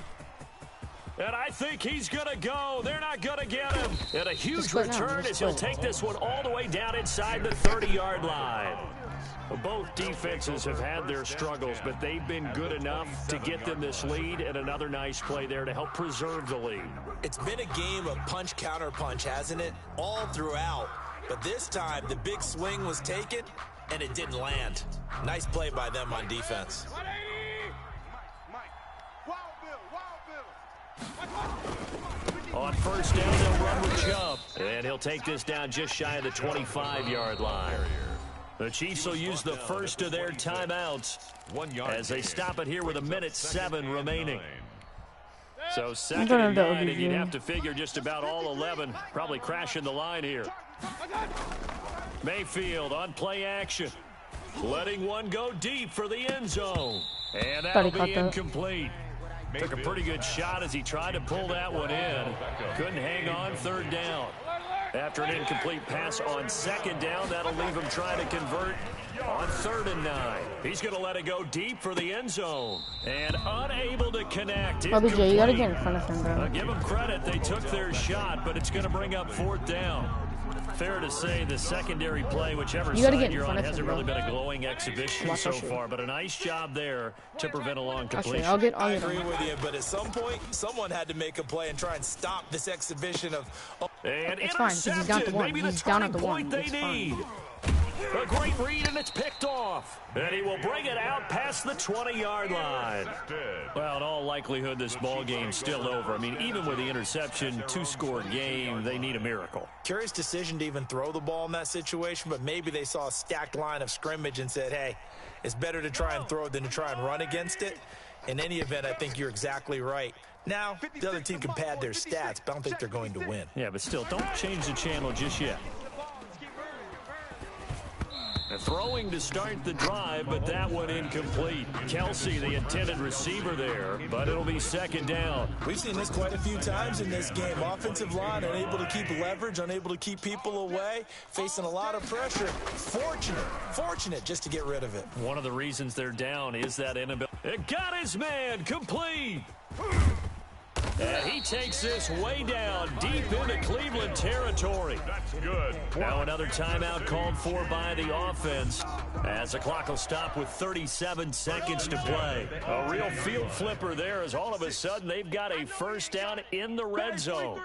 And I think he's going to go. They're not going to get him. And a huge quit now. return Just as he'll quit. take this one all the way down inside the 30-yard line. Both defenses have had their struggles, but they've been good enough to get them this lead, and another nice play there to help preserve the lead. It's been a game of punch-counter-punch, hasn't it? All throughout. But this time, the big swing was taken, and it didn't land. Nice play by them on defense. On first down, they'll run with Chubb. And he'll take this down just shy of the 25-yard line. The Chiefs will use the first of their timeouts as they stop it here with 1:07 remaining. So second and 9, and you'd have to figure just about all 11 probably crashing the line here. Mayfield on play action. Letting one go deep for the end zone. And that'll be incomplete. Took a pretty good shot as he tried to pull that one in. Couldn't hang on third down. After an incomplete pass on second down, that'll leave him trying to convert on 3rd and 9. He's going to let it go deep for the end zone. And unable to connect. OBJ, you got to get in front of him, bro. Give them credit. They took their shot, but it's going to bring up 4th down. Fair to say the secondary play, whichever side you're on, hasn't really been a glowing exhibition so far, but a nice job there to prevent a long completion. I agree with you, but at some point, someone had to make a play and try and stop this exhibition of... And it's fine, because he's down to 1. Maybe He's down at the 1. They need. A great read, and it's picked off. And he will bring it out past the 20-yard line. Well, in all likelihood, this ball game's still over. I mean, even with the interception, 2-score game, they need a miracle. Curious decision to even throw the ball in that situation, but maybe they saw a stacked line of scrimmage and said, hey, it's better to try and throw than to try and run against it. In any event, I think you're exactly right. Now, the other team can pad their stats, but I don't think they're going to win. Yeah, but still, don't change the channel just yet. Throwing to start the drive, but that one incomplete. Kelsey, the intended receiver there, but it'll be 2nd down. We've seen this quite a few times in this game. Offensive line unable to keep leverage, unable to keep people away, facing a lot of pressure. Fortunate just to get rid of it. One of the reasons they're down is that inability. It got his man complete. And he takes this way down, deep into Cleveland territory. That's good. Now another timeout called for by the offense, as the clock will stop with 37 seconds to play. A real field flipper there, as all of a sudden they've got a first down in the red zone.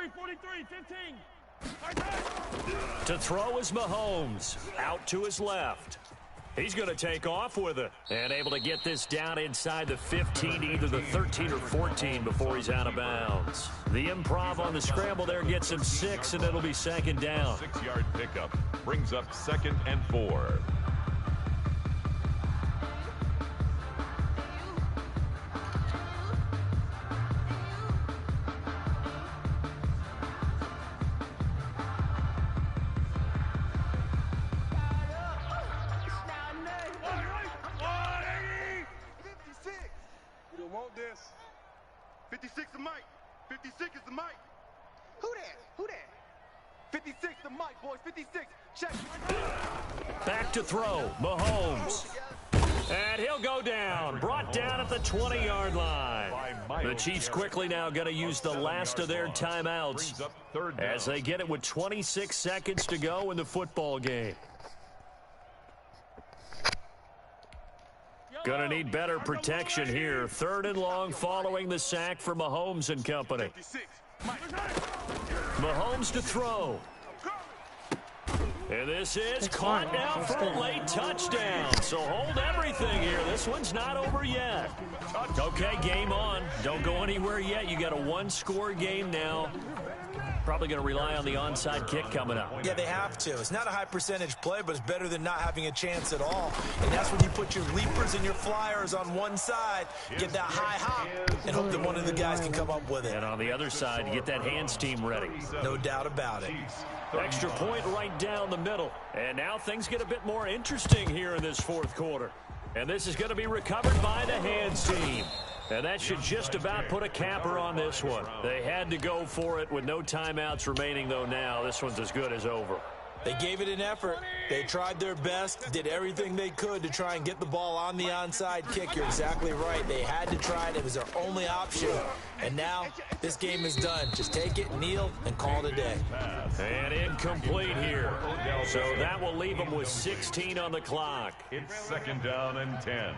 To throw is Mahomes, out to his left. He's going to take off with it and able to get this down inside the 15, either the 13 or 14 before he's out of bounds. The improv on the scramble there gets him 6, and it'll be 2nd down. 6-yard pickup brings up 2nd and 4. Want this. 56 the mic. 56 is the mic. Who that? 56 the mic, boys. 56. Check. Back to throw. Mahomes. And he'll go down. Brought down at the 20-yard line. The Chiefs quickly now going to use the last of their timeouts as they get it with 26 seconds to go in the football game. Gonna need better protection here. 3rd and long following the sack for Mahomes and company. Mahomes to throw. And this is caught now for a late touchdown. So hold everything here. This one's not over yet. Okay, game on. Don't go anywhere yet. You got a 1-score game now. Probably going to rely on the onside kick coming up. Yeah, they have to. It's not a high percentage play, but it's better than not having a chance at all. And that's when you put your leapers and your flyers on one side, get that high hop, and hope that one of the guys can come up with it. And on the other side, get that hands team ready. No doubt about it. Extra point right down the middle. And now things get a bit more interesting here in this fourth quarter. And this is going to be recovered by the hands team. And that should just about put a capper on this one. They had to go for it with no timeouts remaining, though now. This one's as good as over. They gave it an effort. They tried their best, did everything they could to try and get the ball on the onside kick. You're exactly right. They had to try it. It was their only option. And now this game is done. Just take it, kneel, and call it a day. And incomplete here. So that will leave them with 16 on the clock. It's 2nd down and 10.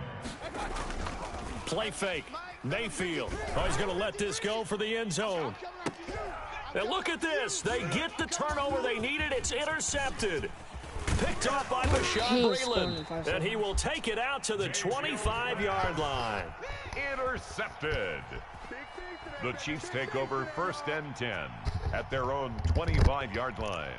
Play fake. Mayfield. Oh, he's going to let this go for the end zone. And look at this. They get the turnover they needed. It's intercepted. Picked off by Bashaud Breeland. And he will take it out to the 25-yard line. Intercepted. The Chiefs take over 1st and 10 at their own 25-yard line.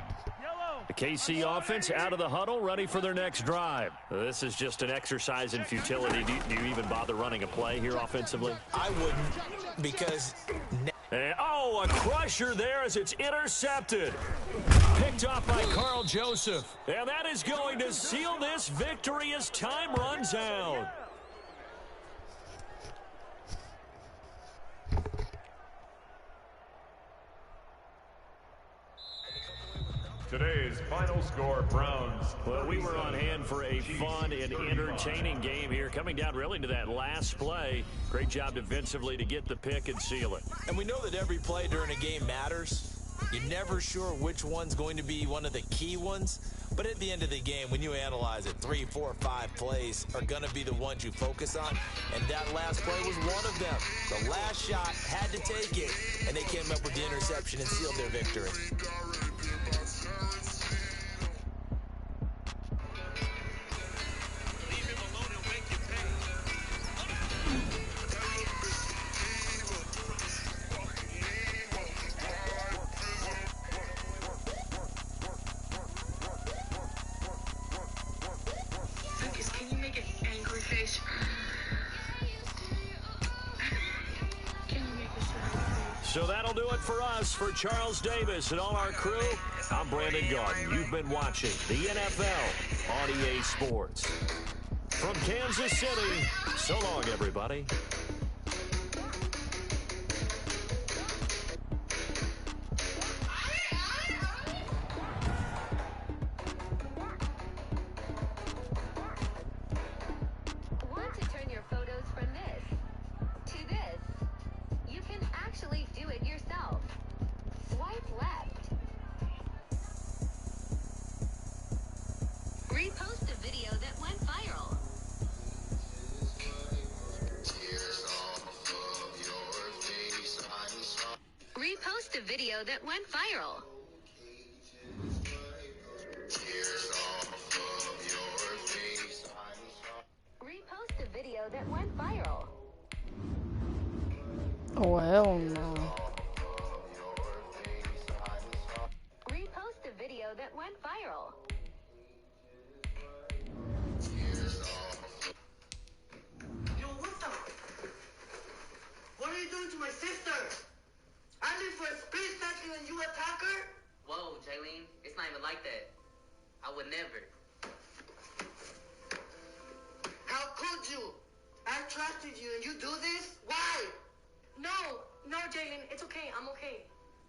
The KC offense out of the huddle, ready for their next drive. This is just an exercise in futility. Do you even bother running a play here offensively? I wouldn't, because... And, oh, a crusher there as it's intercepted. Picked off by Carl Joseph. And that is going to seal this victory as time runs out. Today's final score, Browns. Well, we were on hand for a fun and entertaining game here, coming down really to that last play. Great job defensively to get the pick and seal it. And we know that every play during a game matters. You're never sure which one's going to be one of the key ones. But at the end of the game, when you analyze it, 3, 4, 5 plays are going to be the ones you focus on. And that last play was one of them. The last shot had to take it, and they came up with the interception and sealed their victory. So that'll do it for us. For Charles Davis and all our crew, I'm Brandon Garden. You've been watching the NFL on EA Sports. From Kansas City, so long, everybody. Want to turn your photos from this to this? You can actually do it yourself. Swipe left. Repost a video that went viral. Repost a video that went viral. Repost a video that went viral. Oh, hell no. Repost a video that went viral. Yo, what the? What are you doing to my sister? I live for a split second and you attack her? Whoa, Jaylene, it's not even like that. I would never. How could you? I trusted you and you do this? Why? No, Jalen, it's okay. I'm okay.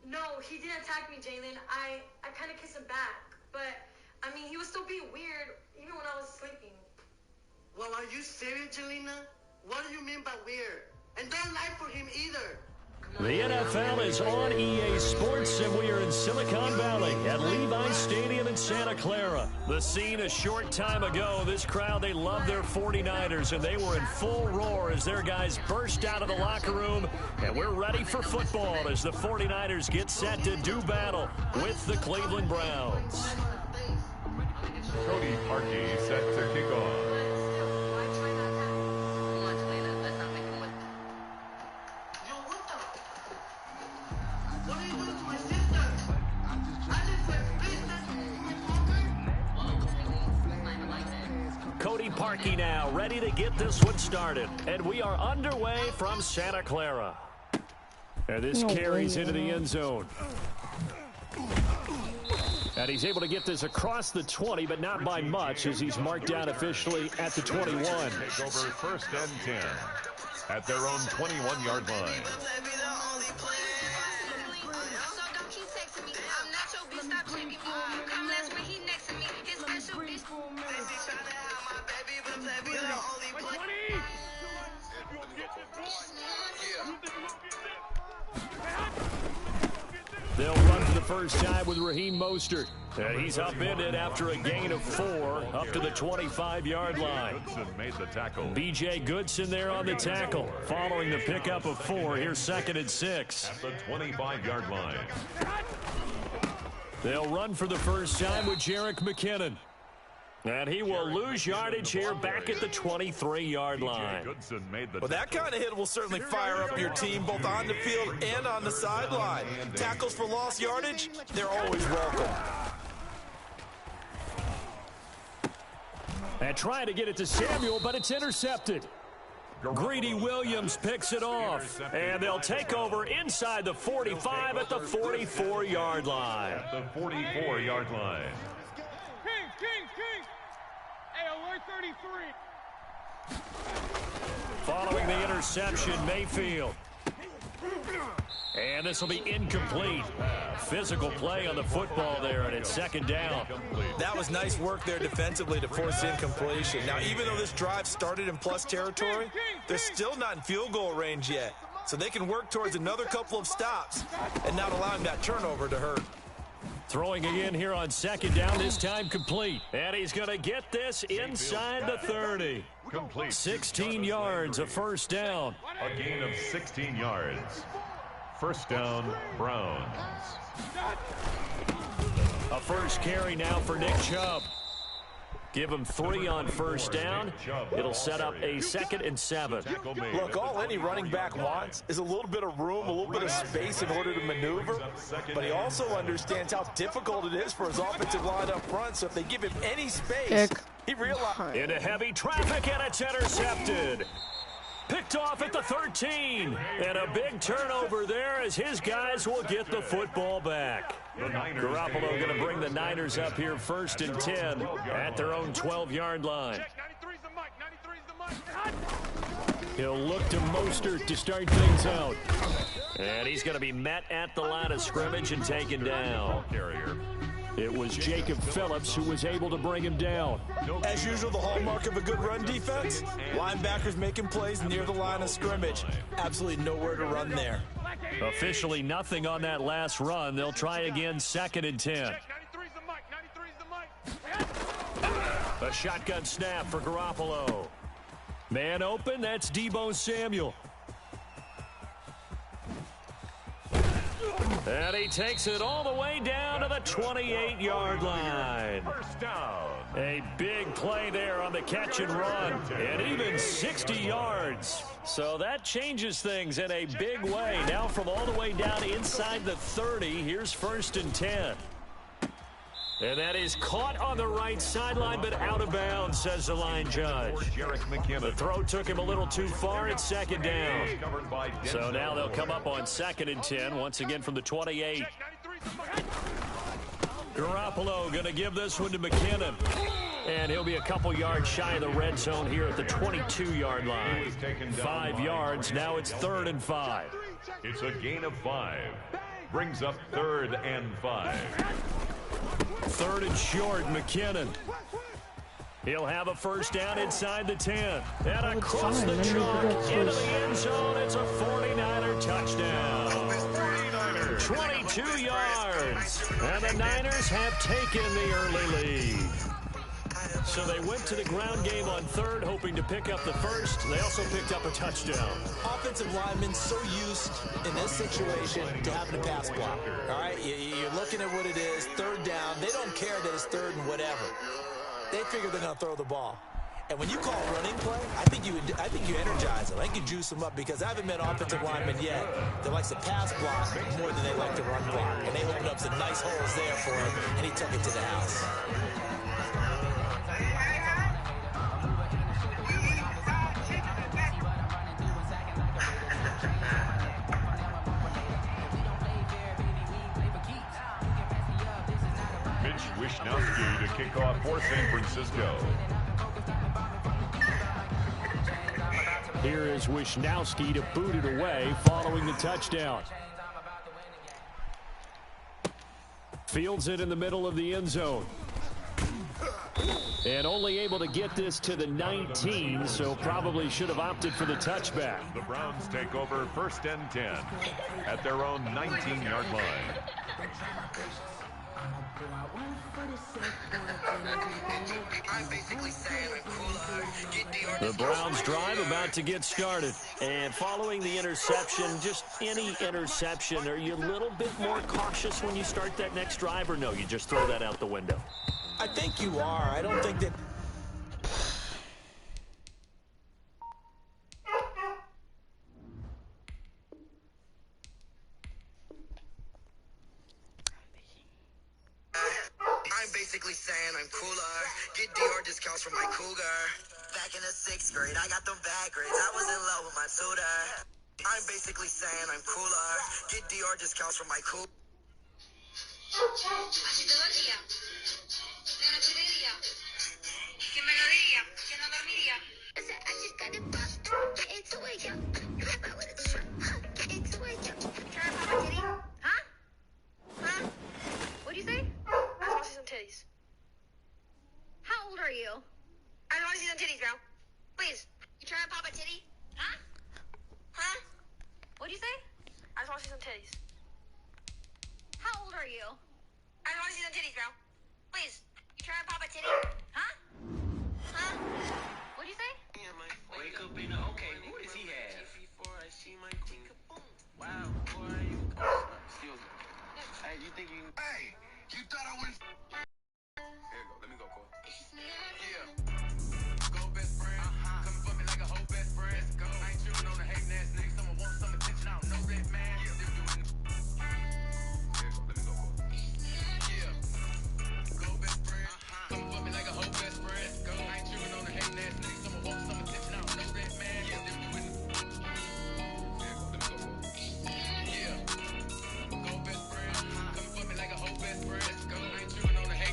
No, he didn't attack me, Jalen. I kind of kissed him back. But, I mean, he was still being weird, even when I was sleeping. Well, are you serious, Jelena? What do you mean by weird? And don't lie for him either. The NFL is on EA Sports, and we are in Silicon Valley at Levi's Stadium in Santa Clara. The scene a short time ago, this crowd, they love their 49ers, and they were in full roar as their guys burst out of the locker room, and we're ready for football as the 49ers get set to do battle with the Cleveland Browns. Cody Parkey set to kick off. Yo, what the? What are you doing to my sister? Parkey now, ready to get this one started. And we are underway from Santa Clara. And this carries into the end zone. And he's able to get this across the 20, but not by much, as he's marked down officially at the 21. Take over first and 10 at their own 21-yard line. They'll run for the first time with Raheem Mostert. And he's upended after a gain of 4 up to the 25-yard line. Goodson made the tackle. B.J. Goodson there on the tackle. Following the pickup of 4, here's 2nd and 6. At the 25-yard line. They'll run for the first time with Jerick McKinnon. And he will lose yardage here back at the 23-yard line. Well, that kind of hit will certainly fire up your team both on the field and on the sideline. Tackles for lost yardage, they're always welcome. And trying to get it to Samuel, but it's intercepted. Greedy Williams picks it off. And they'll take over inside the 45 at the 44-yard line. At the 44-yard line. Hey, alert 33. Following the interception, Mayfield. And this will be incomplete. Physical play on the football there, and it's 2nd down. That was nice work there defensively to force incompletion. Now, even though this drive started in plus territory, they're still not in field goal range yet. So they can work towards another couple of stops and not allowing that turnover to hurt. Throwing again here on 2nd down, this time complete. And he's going to get this inside the 30. Complete. 16 yards, a first down. A gain of 16 yards. First down, Browns. A first carry now for Nick Chubb. Give him 3 on first down. It'll set up a 2nd and 7. Look, all any running back wants is a little bit of room, a little bit of space in order to maneuver. But he also understands how difficult it is for his offensive line up front. So if they give him any space, he realizes. Into heavy traffic, and it's intercepted. Picked off at the 13. And a big turnover there as his guys will get the football back. Garoppolo going to bring the Niners up here 1st and 10 at their own 12-yard line. He'll look to Mostert to start things out. And he's going to be met at the line of scrimmage and taken down. It was Jacob Phillips who was able to bring him down. As usual, the hallmark of a good run defense, linebackers making plays near the line of scrimmage. Absolutely nowhere to run there. Officially nothing on that last run. They'll try again 2nd and 10. A shotgun snap for Garoppolo. Man open, that's Deebo Samuel. And he takes it all the way down to the 28-yard line. First down. A big play there on the catch and run. And even 60 yards. So that changes things in a big way. Now from all the way down inside the 30, here's 1st and 10. And that is caught on the right sideline, but out of bounds, says the line judge. The throw took him a little too far. It's 2nd down. So now they'll come up on 2nd and 10, once again from the 28. Garoppolo going to give this one to McKinnon. And he'll be a couple yards shy of the red zone here at the 22-yard line. 5 yards. Now it's 3rd and 5. It's a gain of 5. Brings up 3rd and 5. 3rd and short, McKinnon. He'll have a first down inside the 10. And across the chalk into the end zone. It's a 49er touchdown. 22 yards. And the Niners have taken the early lead. So they went to the ground game on 3rd, hoping to pick up the first. They also picked up a touchdown. Offensive linemen so used in this situation to having a pass block. All right, you're looking at what it is, 3rd down. They don't care that it's 3rd and whatever. They figure they're going to throw the ball. And when you call running play, I think you energize them. I think you juice them up because I haven't met offensive linemen yet that likes to pass block more than they like to run block. And they opened up some nice holes there for him, and he took it to the house. kickoff for San Francisco. Here is Wisnowski to boot it away following the touchdown. Fields it in the middle of the end zone. And only able to get this to the 19, so probably should have opted for the touchback. The Browns take over 1st and 10 at their own 19-yard line. The Browns drive about to get started. And following the interception, just any interception, are you a little bit more cautious when you start that next drive, or no, you just throw that out the window? I think you are. I don't think that... I'm basically saying I'm cooler. Get Dior discounts from my cougar. Back in the 6th grade, I got them bad grades. I was in love with my tutor. I'm basically saying I'm cooler. Get Dior discounts from my cougar. What'd you say? I just want to see some titties. How old are you? I just want to see some titties, bro. Please. You trying to pop a titty? Huh? Huh? What'd you say? I just want to see some titties. How old are you? I just want to see some titties, bro. Please. You trying to pop a titty? Huh? Huh? What'd you say? Wake up in the okay. Who does he have? Before I see my queen. Wow, boy, you. Excuse me. Hey, you think you? Hey, you thought I wouldn't? Here you go. Let me go, Cole. Yeah. Go best friend. Coming for me like a whole best friend. Let's go. I ain't tripping on the hating ass niggas. Someone wants some attention. I don't know that, man. Yeah, they're doing. Here you go. Let me go, Cole. Yeah. Go best friend. Coming for me like a whole best friend. Let's go. I ain't tripping on the hating ass niggas. Someone wants some attention. I don't know that, man. Yeah, they're doing. Here you go. Let me go, Cole. Yeah. Go best friend. Coming for me like a whole best friend. Let's go. I ain't tripping on the hating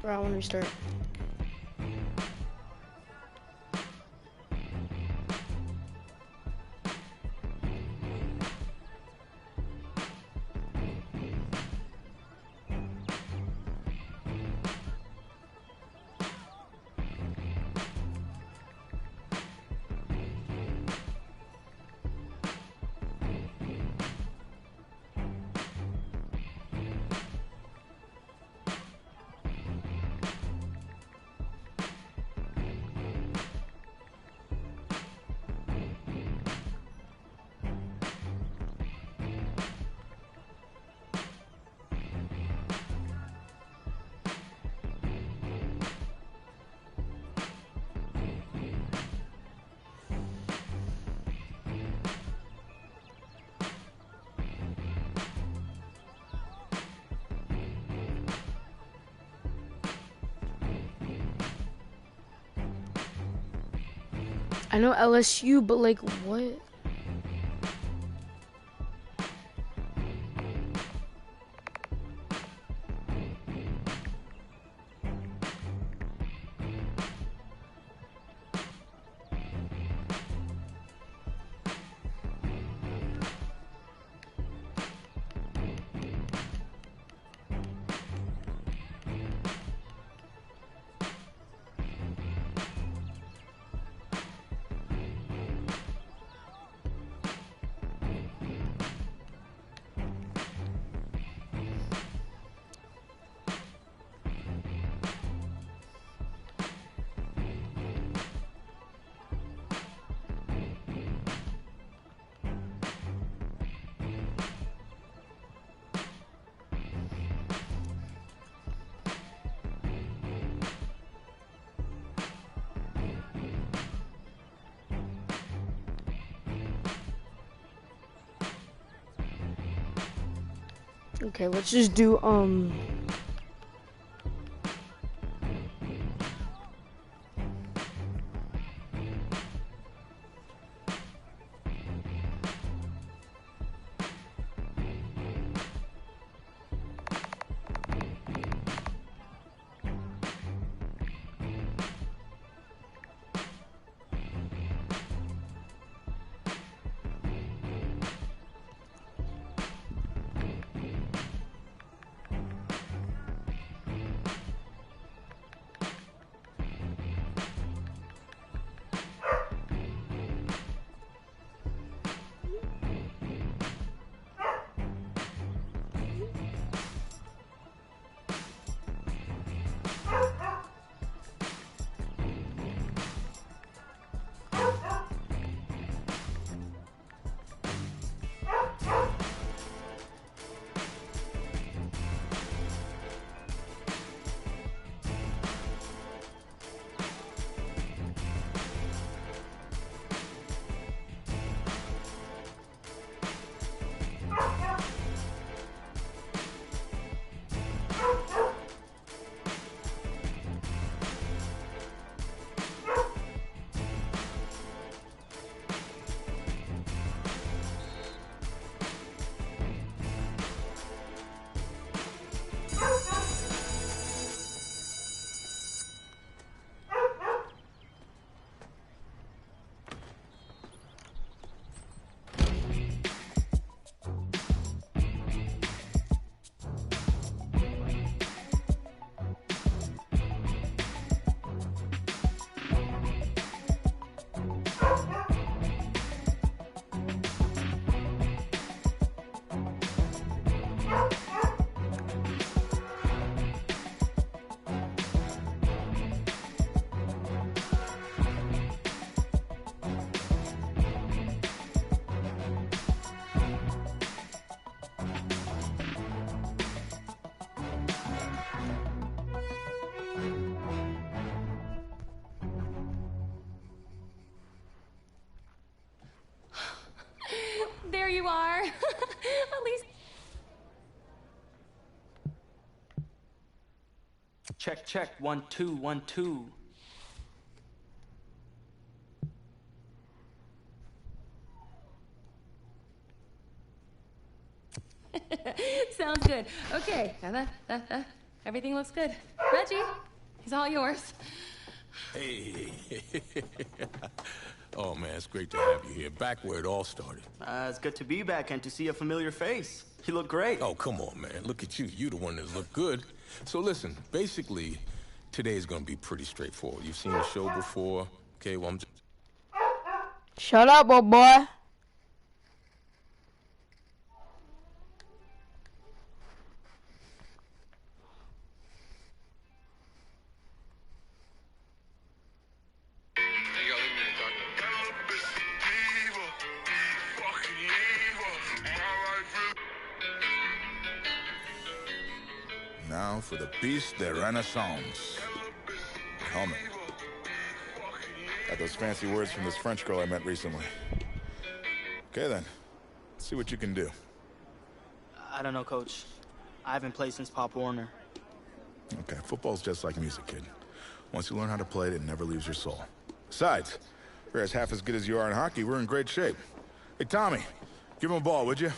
Bro, I want to restart. I know LSU, but like what? Okay, let's just do There you are. At least. Check, check. 1 2 1 2. Sounds good. Okay. Everything looks good. Reggie, he's all yours. Hey. Oh, man, it's great to have you here. Back where it all started. It's good to be back and to see a familiar face. You look great. Oh, come on, man. Look at you. You the one that looked good. So listen, basically, today's gonna be pretty straightforward. You've seen the show before. Okay, well, I'm just... Shut up, old boy. Now for the Beast de Renaissance. Coming. Got those fancy words from this French girl I met recently. Okay then, let's see what you can do. I don't know, Coach. I haven't played since Pop Warner. Okay, football's just like music, kid. Once you learn how to play it, it never leaves your soul. Besides, if you're half as good as you are in hockey, we're in great shape. Hey, Tommy, give him a ball, would you?